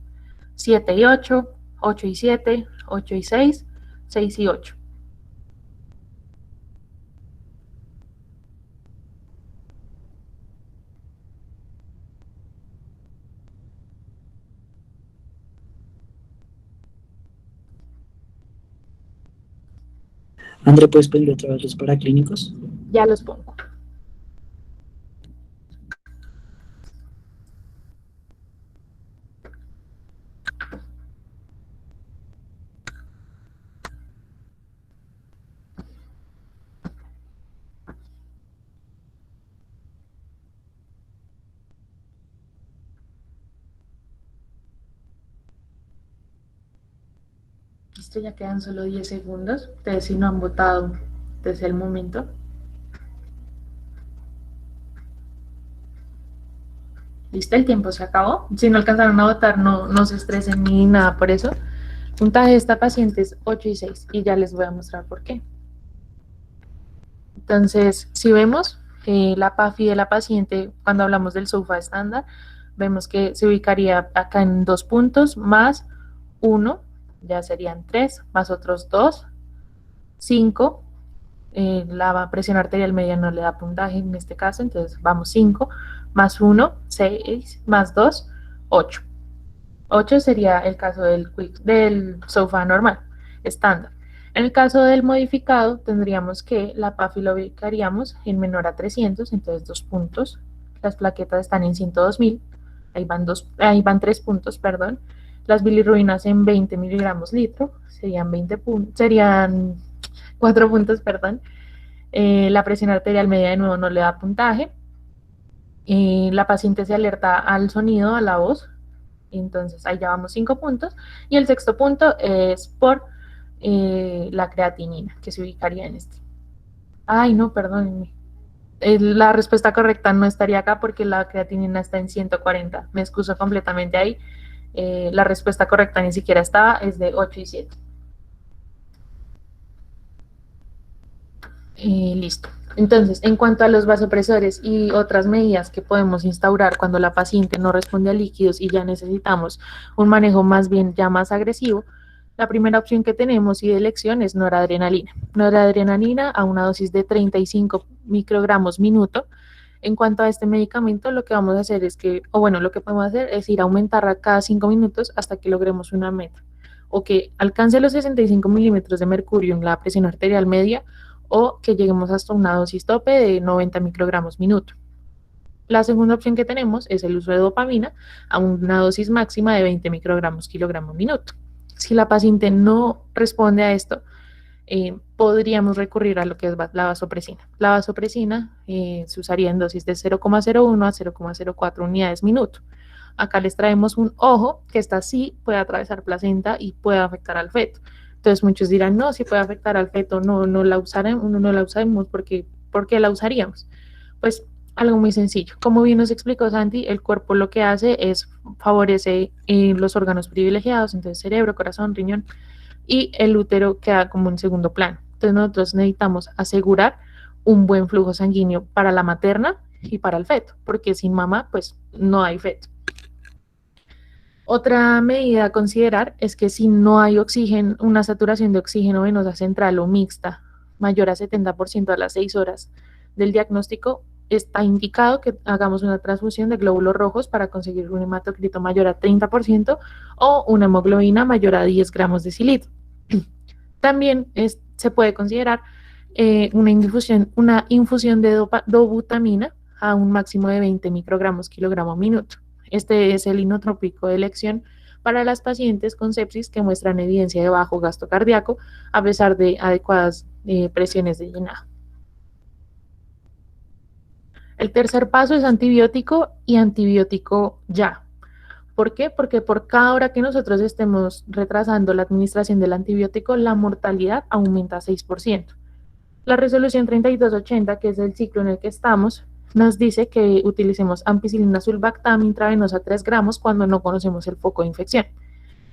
B: 7 y 8, 8 y 7, 8 y 6, 6 y 8.
A: André, ¿puedes pedir otra vez los paraclínicos?
B: Ya los pongo. Listo, ya quedan solo 10 segundos. Ustedes si no han votado desde el momento. Listo, el tiempo se acabó. Si no alcanzaron a votar, no se estresen ni nada por eso. El puntaje de esta paciente es 8 y 6 y ya les voy a mostrar por qué. Entonces, si vemos la PAFI de la paciente, cuando hablamos del SOFA estándar, vemos que se ubicaría acá en 2 puntos más 1, ya serían 3, más otros 2, 5. La presión arterial media no le da puntaje en este caso, entonces vamos 5, más 1, 6, más 2, 8. 8 sería el caso del SOFA normal, estándar. En el caso del modificado, tendríamos que la PAFI lo ubicaríamos en menor a 300, entonces 2 puntos. Las plaquetas están en 102.000, ahí van 3 puntos, perdón. Las bilirrubinas en 20 miligramos litro, serían 4 puntos, perdón. La presión arterial media de nuevo no le da puntaje. La paciente se alerta al sonido, a la voz, entonces ahí ya vamos 5 puntos. Y el sexto punto es por la creatinina, que se ubicaría en este. Ay, no, perdónenme. La respuesta correcta no estaría acá porque la creatinina está en 140. Me excuso completamente ahí. La respuesta correcta ni siquiera estaba, es de 8 y 7. Listo. Entonces, en cuanto a los vasopresores y otras medidas que podemos instaurar cuando la paciente no responde a líquidos y ya necesitamos un manejo más bien ya más agresivo, la primera opción que tenemos y de elección es noradrenalina. Noradrenalina a una dosis de 35 microgramos minuto. En cuanto a este medicamento, lo que vamos a hacer es que, o bueno, lo que podemos hacer es ir a aumentarla cada 5 minutos hasta que logremos una meta, o que alcance los 65 milímetros de mercurio en la presión arterial media, o que lleguemos hasta una dosis tope de 90 microgramos minuto. La segunda opción que tenemos es el uso de dopamina a una dosis máxima de 20 microgramos kilogramo minuto. Si la paciente no responde a esto, podríamos recurrir a lo que es la vasopresina. La vasopresina se usaría en dosis de 0,01 a 0,04 unidades minuto. Acá les traemos un ojo que esta sí puede atravesar placenta y puede afectar al feto. Entonces muchos dirán, no, si puede afectar al feto, no la usaremos porque ¿por qué la usaríamos? Pues algo muy sencillo. Como bien nos explicó Santi, el cuerpo lo que hace es favorece los órganos privilegiados, entonces cerebro, corazón, riñón, y el útero queda como en segundo plano. Entonces nosotros necesitamos asegurar un buen flujo sanguíneo para la materna y para el feto, porque sin mamá pues no hay feto. Otra medida a considerar es que si no hay oxígeno, una saturación de oxígeno venosa central o mixta mayor a 70% a las 6 horas del diagnóstico, está indicado que hagamos una transfusión de glóbulos rojos para conseguir un hematocrito mayor a 30% o una hemoglobina mayor a 10 gramos de cilitro. También se puede considerar una infusión de dobutamina a un máximo de 20 microgramos kilogramo minuto. Este es el inotrópico de elección para las pacientes con sepsis que muestran evidencia de bajo gasto cardíaco a pesar de adecuadas presiones de llenado. El tercer paso es antibiótico y antibiótico ya. ¿Por qué? Porque por cada hora que nosotros estemos retrasando la administración del antibiótico, la mortalidad aumenta 6%. La resolución 3280, que es el ciclo en el que estamos, nos dice que utilicemos ampicilina sulbactam intravenosa 3 gramos cuando no conocemos el foco de infección.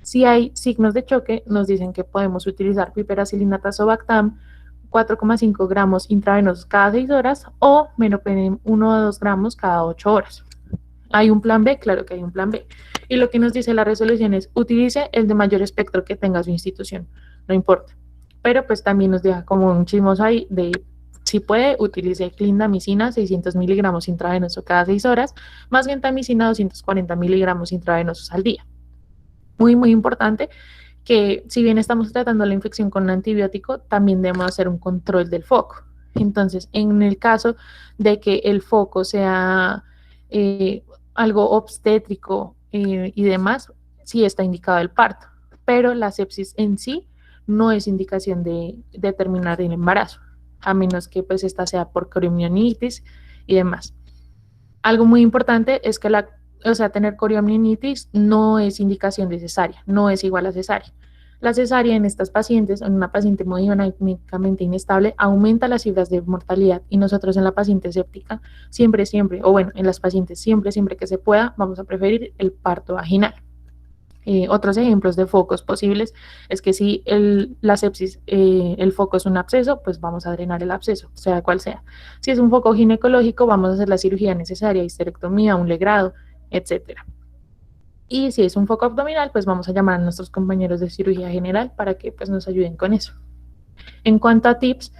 B: Si hay signos de choque, nos dicen que podemos utilizar piperacilina tazobactam 4,5 gramos intravenosos cada 6 horas o meropenem 1 o 2 gramos cada 8 horas. ¿Hay un plan B? Claro que hay un plan B. Y lo que nos dice la resolución es, utilice el de mayor espectro que tenga su institución, no importa. Pero pues también nos deja como un chismoso ahí de, si puede, utilice clindamicina 600 miligramos intravenoso cada 6 horas, más gentamicina 240 miligramos intravenosos al día. Muy, muy importante que si bien estamos tratando la infección con un antibiótico, también debemos hacer un control del foco. Entonces, en el caso de que el foco sea algo obstétrico y demás, sí está indicado el parto, pero la sepsis en sí no es indicación de terminar el embarazo, a menos que pues esta sea por coriomionitis y demás. Algo muy importante es que tener coriomionitis no es indicación de cesárea, no es igual a cesárea. La cesárea en estas pacientes, en una paciente hemodinámicamente inestable, aumenta las cifras de mortalidad y nosotros en la paciente séptica, siempre, o bueno, en las pacientes siempre que se pueda, vamos a preferir el parto vaginal. Otros ejemplos de focos posibles es que si la sepsis, el foco es un absceso, pues vamos a drenar el absceso, sea cual sea. Si es un foco ginecológico, vamos a hacer la cirugía necesaria, histerectomía, un legrado, etcétera. Y si es un foco abdominal, pues vamos a llamar a nuestros compañeros de cirugía general para que pues nos ayuden con eso. En cuanto a tips,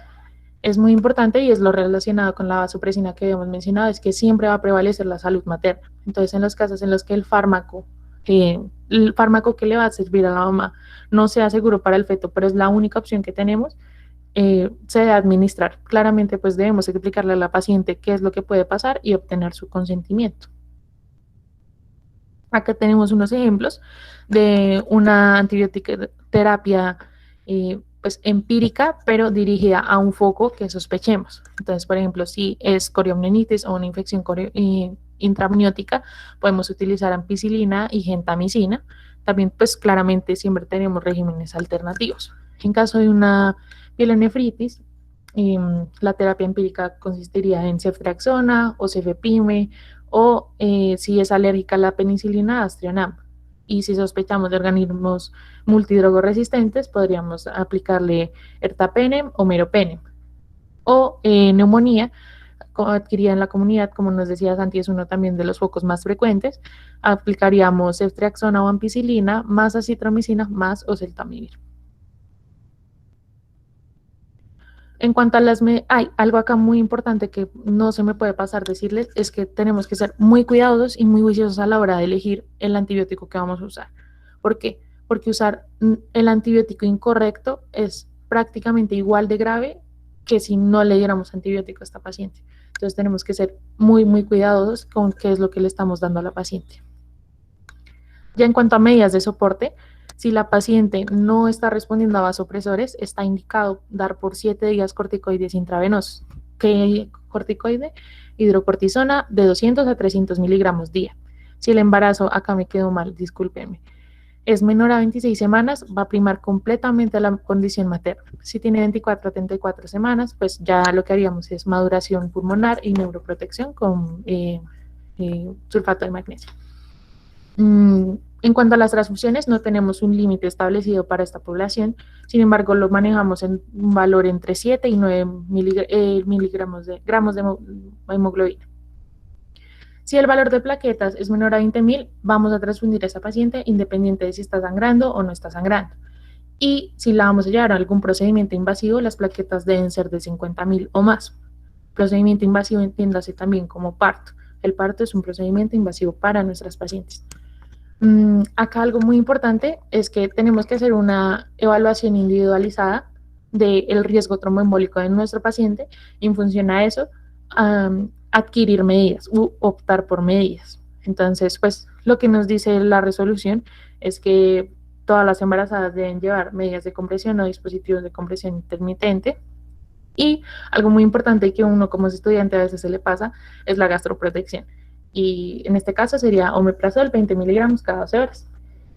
B: es muy importante y es lo relacionado con la vasopresina que habíamos mencionado, es que siempre va a prevalecer la salud materna. Entonces, en los casos en los que el fármaco que le va a servir a la mamá no sea seguro para el feto, pero es la única opción que tenemos, se debe administrar. Claramente, pues debemos explicarle a la paciente qué es lo que puede pasar y obtener su consentimiento. Acá tenemos unos ejemplos de una antibiótico-terapia pues empírica, pero dirigida a un foco que sospechemos. Entonces, por ejemplo, si es coriomionitis o una infección intramniótica, podemos utilizar ampicilina y gentamicina. También, pues claramente siempre tenemos regímenes alternativos. En caso de una pielonefritis, la terapia empírica consistiría en ceftriaxona o cefepime, o si es alérgica a la penicilina, Aztreonam. Y si sospechamos de organismos multidrogoresistentes, podríamos aplicarle ertapenem o meropenem. O neumonía adquirida en la comunidad, como nos decía Santi, es uno también de los focos más frecuentes, aplicaríamos ceftriaxona o ampicilina, más acitromicina, más oseltamivir. En cuanto a hay algo acá muy importante que no se me puede pasar decirles, es que tenemos que ser muy cuidadosos y muy juiciosos a la hora de elegir el antibiótico que vamos a usar. ¿Por qué? Porque usar el antibiótico incorrecto es prácticamente igual de grave que si no le diéramos antibiótico a esta paciente. Entonces tenemos que ser muy, muy cuidadosos con qué es lo que le estamos dando a la paciente. Ya en cuanto a medidas de soporte, si la paciente no está respondiendo a vasopresores, está indicado dar por 7 días corticoides intravenosos. ¿Qué corticoide? Hidrocortisona de 200 a 300 miligramos día. Si el embarazo, acá me quedó mal, discúlpenme, es menor a 26 semanas, va a primar completamente la condición materna. Si tiene 24 a 34 semanas, pues ya lo que haríamos es maduración pulmonar y neuroprotección con sulfato de magnesio. En cuanto a las transfusiones, no tenemos un límite establecido para esta población, sin embargo, lo manejamos en un valor entre 7 y 9 gramos de hemoglobina. Si el valor de plaquetas es menor a 20.000, vamos a transfundir a esa paciente independiente de si está sangrando o no está sangrando. Y si la vamos a llevar a algún procedimiento invasivo, las plaquetas deben ser de 50.000 o más. Procedimiento invasivo entiéndase también como parto. El parto es un procedimiento invasivo para nuestras pacientes. Acá algo muy importante es que tenemos que hacer una evaluación individualizada del riesgo tromboembólico de nuestro paciente y en función a eso adquirir medidas u optar por medidas. Entonces, pues lo que nos dice la resolución es que todas las embarazadas deben llevar medidas de compresión o dispositivos de compresión intermitente. Y algo muy importante que uno como estudiante a veces se le pasa es la gastroprotección. Y en este caso sería omeprazol 20 miligramos cada 12 horas.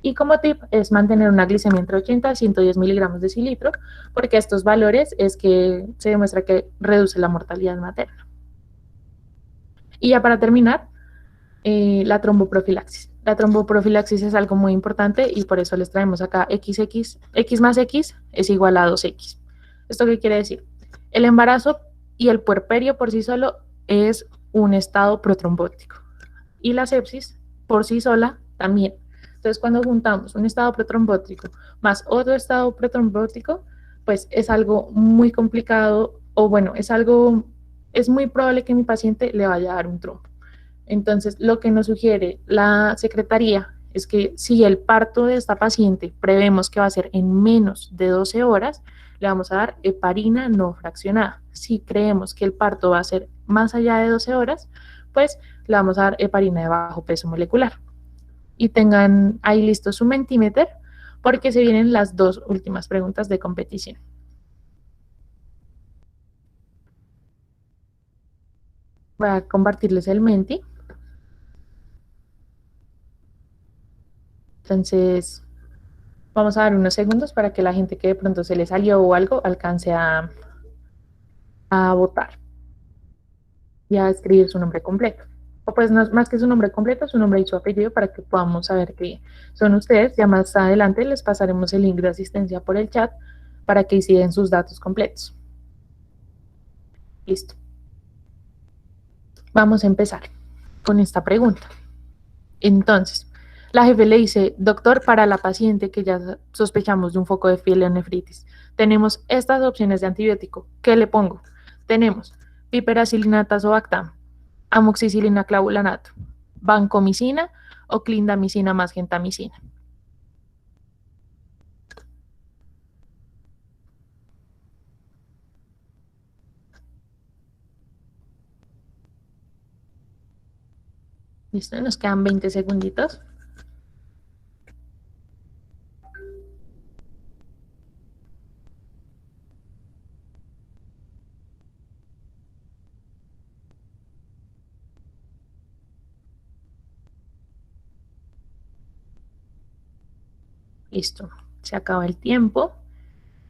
B: Y como tip es mantener una glicemia entre 80 y 110 miligramos de cilitro, porque estos valores es que se demuestra que reduce la mortalidad materna. Y ya para terminar, la tromboprofilaxis. La tromboprofilaxis es algo muy importante y por eso les traemos acá XX, X más X es igual a 2X. ¿Esto qué quiere decir? El embarazo y el puerperio por sí solo es un estado protrombótico y la sepsis por sí sola también. Entonces, cuando juntamos un estado protrombótico más otro estado protrombótico, pues es algo muy complicado o bueno, es muy probable que mi paciente le vaya a dar un trombo. Entonces, lo que nos sugiere la Secretaría es que si el parto de esta paciente prevemos que va a ser en menos de 12 horas, le vamos a dar heparina no fraccionada. Si creemos que el parto va a ser más allá de 12 horas, pues le vamos a dar heparina de bajo peso molecular. Y tengan ahí listo su Mentimeter, porque se vienen las dos últimas preguntas de competición. Voy a compartirles el Menti. Entonces, vamos a dar unos segundos para que la gente que de pronto se le salió o algo alcance a votar y a escribir su nombre completo. O pues no, más que su nombre completo, su nombre y su apellido para que podamos saber que son ustedes. Ya más adelante les pasaremos el link de asistencia por el chat para que inciden sus datos completos. Listo. Vamos a empezar con esta pregunta. Entonces, la jefe le dice, doctor, para la paciente que ya sospechamos de un foco de pielonefritis, tenemos estas opciones de antibiótico. ¿Qué le pongo? Tenemos piperacilina tazobactam, amoxicilina clavulanato, vancomicina o clindamicina más gentamicina. Listo, nos quedan 20 segunditos. Listo, se acaba el tiempo.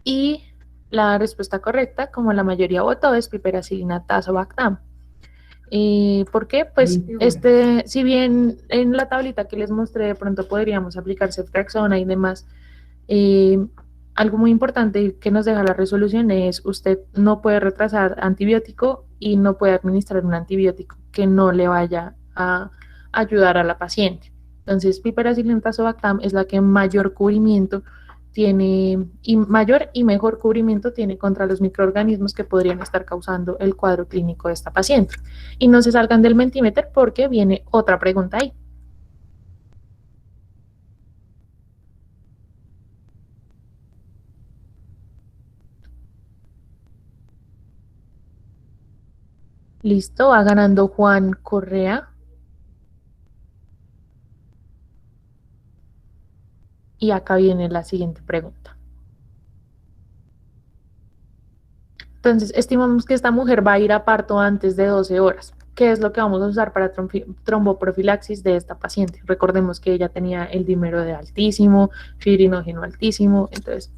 B: Y la respuesta correcta, como la mayoría votó, es piperacilina tazobactam. ¿Por qué? Pues si bien en la tablita que les mostré de pronto podríamos aplicar ceftriaxona y demás, algo muy importante que nos deja la resolución es usted no puede retrasar antibiótico y no puede administrar un antibiótico que no le vaya a ayudar a la paciente. Entonces, piperacilina tazobactam es la que mayor cubrimiento tiene y mayor y mejor cubrimiento tiene contra los microorganismos que podrían estar causando el cuadro clínico de esta paciente. Y no se salgan del Mentimeter porque viene otra pregunta ahí. Listo, va ganando Juan Correa. Y acá viene la siguiente pregunta. Entonces, estimamos que esta mujer va a ir a parto antes de 12 horas. ¿Qué es lo que vamos a usar para tromboprofilaxis de esta paciente? Recordemos que ella tenía el dímero de altísimo, fibrinógeno altísimo. Entonces,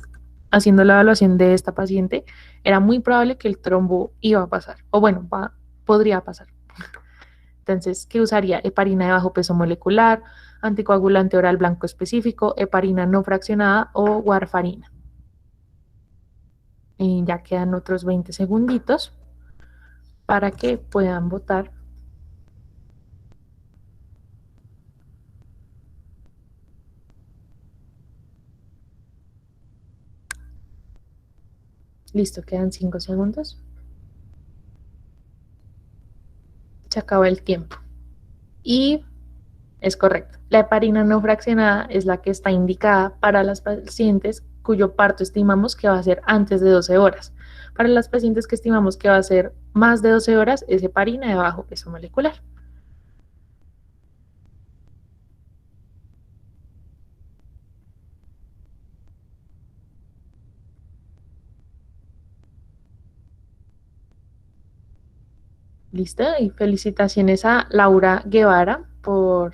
B: haciendo la evaluación de esta paciente, era muy probable que el trombo iba a pasar. O bueno, podría pasar. Entonces, ¿qué usaría? Heparina de bajo peso molecular, anticoagulante oral blanco específico, heparina no fraccionada o warfarina. Y ya quedan otros 20 segunditos para que puedan votar. Listo, quedan 5 segundos. Se acaba el tiempo. Y es correcto. La heparina no fraccionada es la que está indicada para las pacientes cuyo parto estimamos que va a ser antes de 12 horas. Para las pacientes que estimamos que va a ser más de 12 horas, es heparina de bajo peso molecular. Listo, y felicitaciones a Laura Guevara por...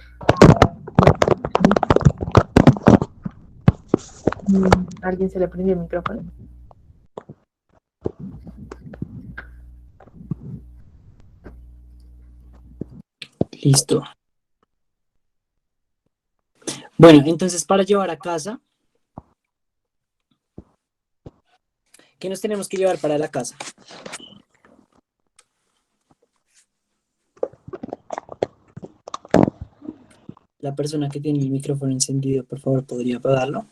B: Alguien se le prendió el micrófono.
A: Listo. Bueno, entonces para llevar a casa, ¿qué nos tenemos que llevar para la casa? La persona que tiene el micrófono encendido, por favor, ¿podría apagarlo?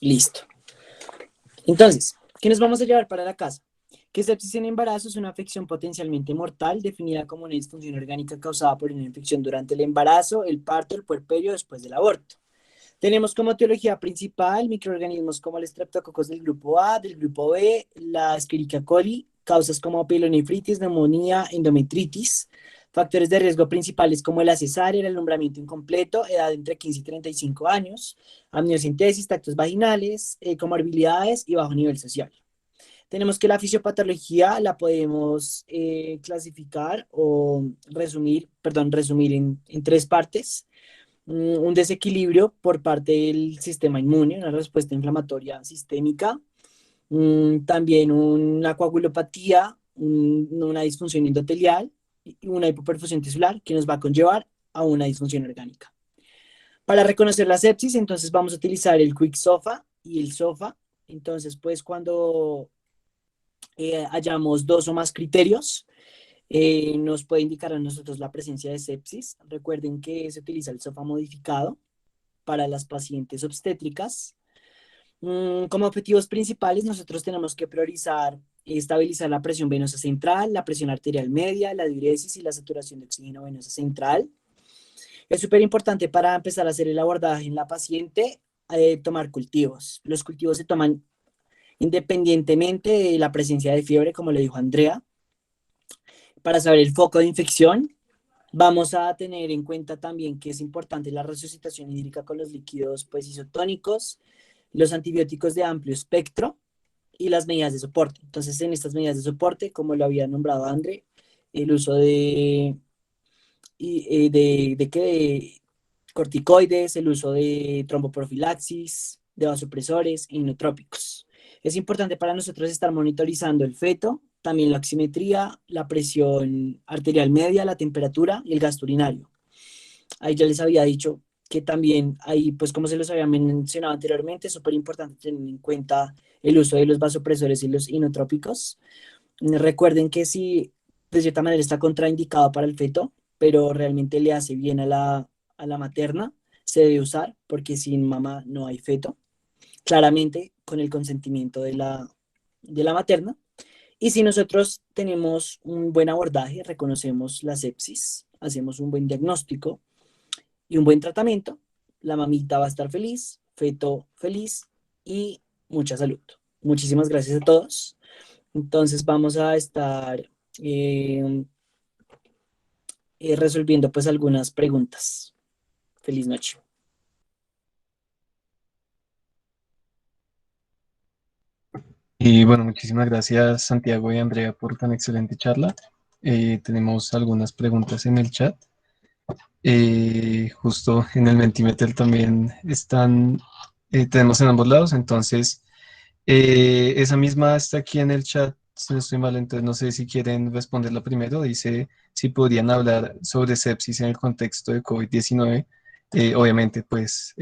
A: Listo. Entonces, ¿qué nos vamos a llevar para la casa? Que sepsis en embarazo es una afección potencialmente mortal definida como una disfunción orgánica causada por una infección durante el embarazo, el parto, el puerperio o después del aborto. Tenemos como etiología principal microorganismos como el Streptococcus del grupo A, del grupo B, la Escherichia coli, causas como pielonefritis, neumonía, endometritis, factores de riesgo principales como la cesárea, el alumbramiento incompleto, edad entre 15 y 35 años, amniocentesis, tactos vaginales, comorbilidades y bajo nivel social. Tenemos que la fisiopatología la podemos clasificar o resumir en tres partes. Un desequilibrio por parte del sistema inmune, una respuesta inflamatoria sistémica, también una coagulopatía, una disfunción endotelial y una hipoperfusión tisular que nos va a conllevar a una disfunción orgánica. Para reconocer la sepsis, entonces vamos a utilizar el Quick SOFA y el SOFA. Entonces, pues cuando hallamos dos o más criterios, nos puede indicar a nosotros la presencia de sepsis. Recuerden que se utiliza el SOFA modificado para las pacientes obstétricas. Como objetivos principales, nosotros tenemos que priorizar y estabilizar la presión venosa central, la presión arterial media, la diuresis y la saturación de oxígeno venosa central. Es súper importante para empezar a hacer el abordaje en la paciente, tomar cultivos. Los cultivos se toman independientemente de la presencia de fiebre, como le dijo Andrea. Para saber el foco de infección, vamos a tener en cuenta también que es importante la resucitación hídrica con los líquidos pues, isotónicos, los antibióticos de amplio espectro y las medidas de soporte. Entonces, en estas medidas de soporte, como lo había nombrado André, el uso de corticoides, el uso de tromboprofilaxis, de vasopresores e inotrópicos. Es importante para nosotros estar monitorizando el feto, también la oximetría, la presión arterial media, la temperatura y el gasto urinario. Ahí ya les había dicho que también ahí, pues como se los había mencionado anteriormente, es súper importante tener en cuenta el uso de los vasopresores y los inotrópicos. Recuerden que si de cierta manera está contraindicado para el feto, pero realmente le hace bien a la materna, se debe usar porque sin mamá no hay feto, claramente con el consentimiento de la materna. Y si nosotros tenemos un buen abordaje, reconocemos la sepsis, hacemos un buen diagnóstico y un buen tratamiento, la mamita va a estar feliz, feto feliz y mucha salud. Muchísimas gracias a todos. Entonces vamos a estar eh, resolviendo pues algunas preguntas. Feliz noche.
C: Y bueno, muchísimas gracias Santiago y Andrea por tan excelente charla. Tenemos algunas preguntas en el chat. Justo en el Mentimeter también están, tenemos en ambos lados, entonces esa misma está aquí en el chat, si no estoy mal, entonces no sé si quieren responderla primero. Dice si podrían hablar sobre sepsis en el contexto de COVID-19, obviamente pues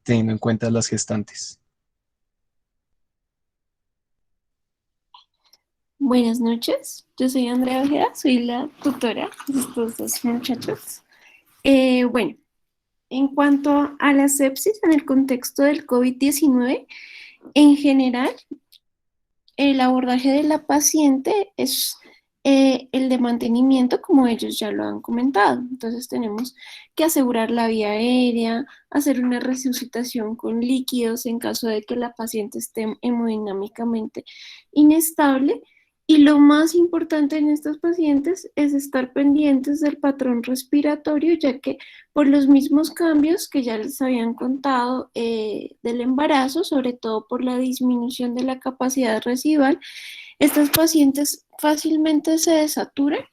C: teniendo en cuenta las gestantes.
D: Buenas noches, yo soy Andrea Ojeda, soy la tutora de estos dos muchachos. Bueno, en cuanto a la sepsis en el contexto del COVID-19, en general, el abordaje de la paciente es el de mantenimiento, como ellos ya lo han comentado. Entonces tenemos que asegurar la vía aérea, hacer una resucitación con líquidos en caso de que la paciente esté hemodinámicamente inestable. Y lo más importante en estos pacientes es estar pendientes del patrón respiratorio, ya que por los mismos cambios que ya les habían contado del embarazo, sobre todo por la disminución de la capacidad residual, estas pacientes fácilmente se desaturan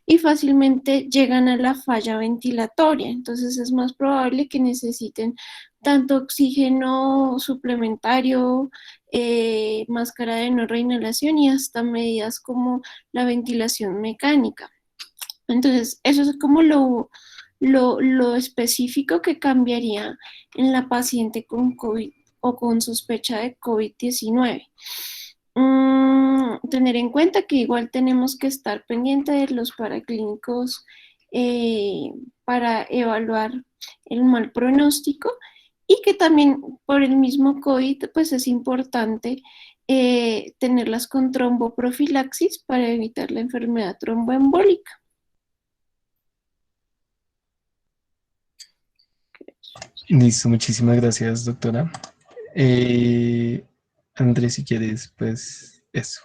D: y fácilmente llegan a la falla ventilatoria. Entonces es más probable que necesiten tanto oxígeno suplementario, máscara de no reinhalación y hasta medidas como la ventilación mecánica. Entonces, eso es como lo específico que cambiaría en la paciente con COVID o con sospecha de COVID-19. Tener en cuenta que igual tenemos que estar pendiente de los paraclínicos para evaluar el mal pronóstico y que también por el mismo COVID pues es importante tenerlas con tromboprofilaxis para evitar la enfermedad tromboembólica.
C: Listo, muchísimas gracias, doctora. Andrés, si quieres, pues eso.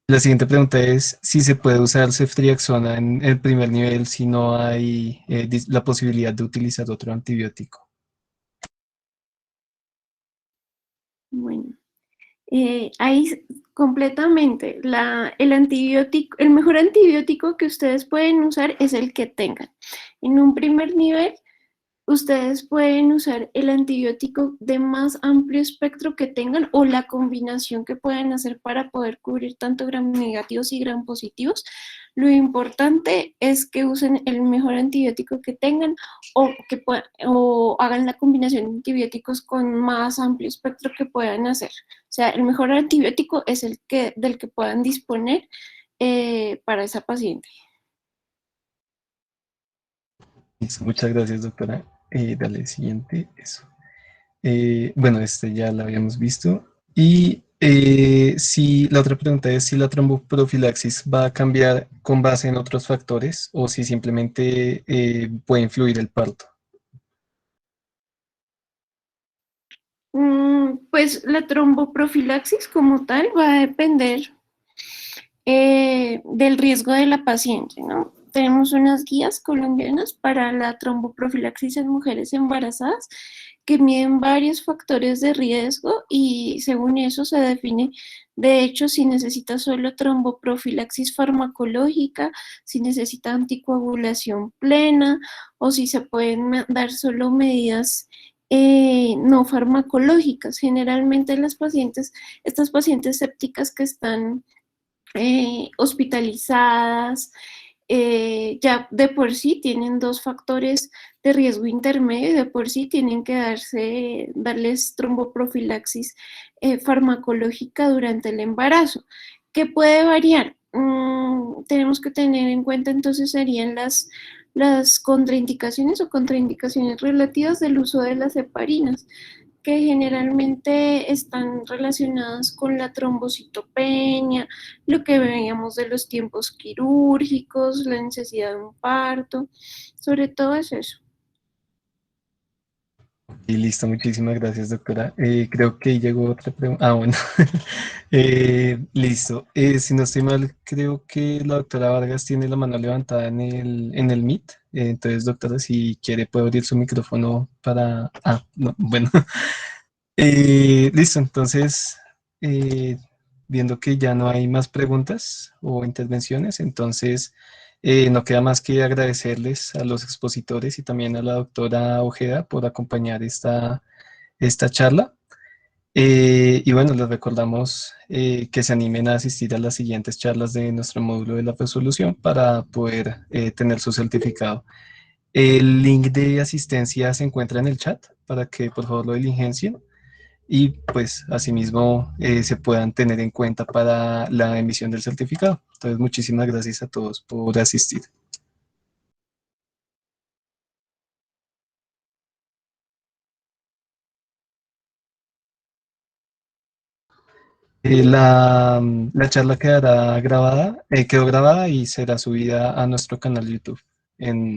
C: La siguiente pregunta es si se puede usar ceftriaxona en el primer nivel si no hay la posibilidad de utilizar otro antibiótico.
D: Bueno, ahí completamente, el antibiótico, el mejor antibiótico que ustedes pueden usar es el que tengan. En un primer nivel, ustedes pueden usar el antibiótico de más amplio espectro que tengan o la combinación que pueden hacer para poder cubrir tanto gram negativos y gram positivos. Lo importante es que usen el mejor antibiótico que tengan o hagan la combinación de antibióticos con más amplio espectro que puedan hacer. O sea, el mejor antibiótico es del que puedan disponer para esa paciente.
C: Listo, muchas gracias, doctora. Dale, siguiente, eso. Bueno, este ya lo habíamos visto. Y si la otra pregunta es si la tromboprofilaxis va a cambiar con base en otros factores o si simplemente puede influir el parto.
D: Pues la tromboprofilaxis como tal va a depender del riesgo de la paciente, ¿no? Tenemos unas guías colombianas para la tromboprofilaxis en mujeres embarazadas que miden varios factores de riesgo y según eso se define, de hecho, si necesita solo tromboprofilaxis farmacológica, si necesita anticoagulación plena o si se pueden dar solo medidas no farmacológicas. Generalmente estas pacientes sépticas que están hospitalizadas, ya de por sí tienen dos factores de riesgo intermedio y de por sí tienen que darles tromboprofilaxis farmacológica durante el embarazo. ¿Qué puede variar? Tenemos que tener en cuenta entonces serían las contraindicaciones o contraindicaciones relativas del uso de las heparinas, que generalmente están relacionadas con la trombocitopenia, lo que veíamos de los tiempos quirúrgicos, la necesidad de un parto, sobre todo es eso.
C: Y listo, muchísimas gracias, doctora. Creo que ahí llegó otra pregunta. Ah, bueno. Listo. Si no estoy mal, creo que la doctora Vargas tiene la mano levantada en el Meet. Entonces, doctora, si quiere, puede abrir su micrófono para... Ah, no, bueno. Listo, entonces, eh, viendo que ya no hay más preguntas o intervenciones, entonces no queda más que agradecerles a los expositores y también a la doctora Ojeda por acompañar esta charla. Y bueno, les recordamos que se animen a asistir a las siguientes charlas de nuestro módulo de la resolución para poder tener su certificado. El link de asistencia se encuentra en el chat para que por favor lo diligencien y pues asimismo se puedan tener en cuenta para la emisión del certificado. Entonces, muchísimas gracias a todos por asistir. La charla quedó grabada y será subida a nuestro canal de YouTube en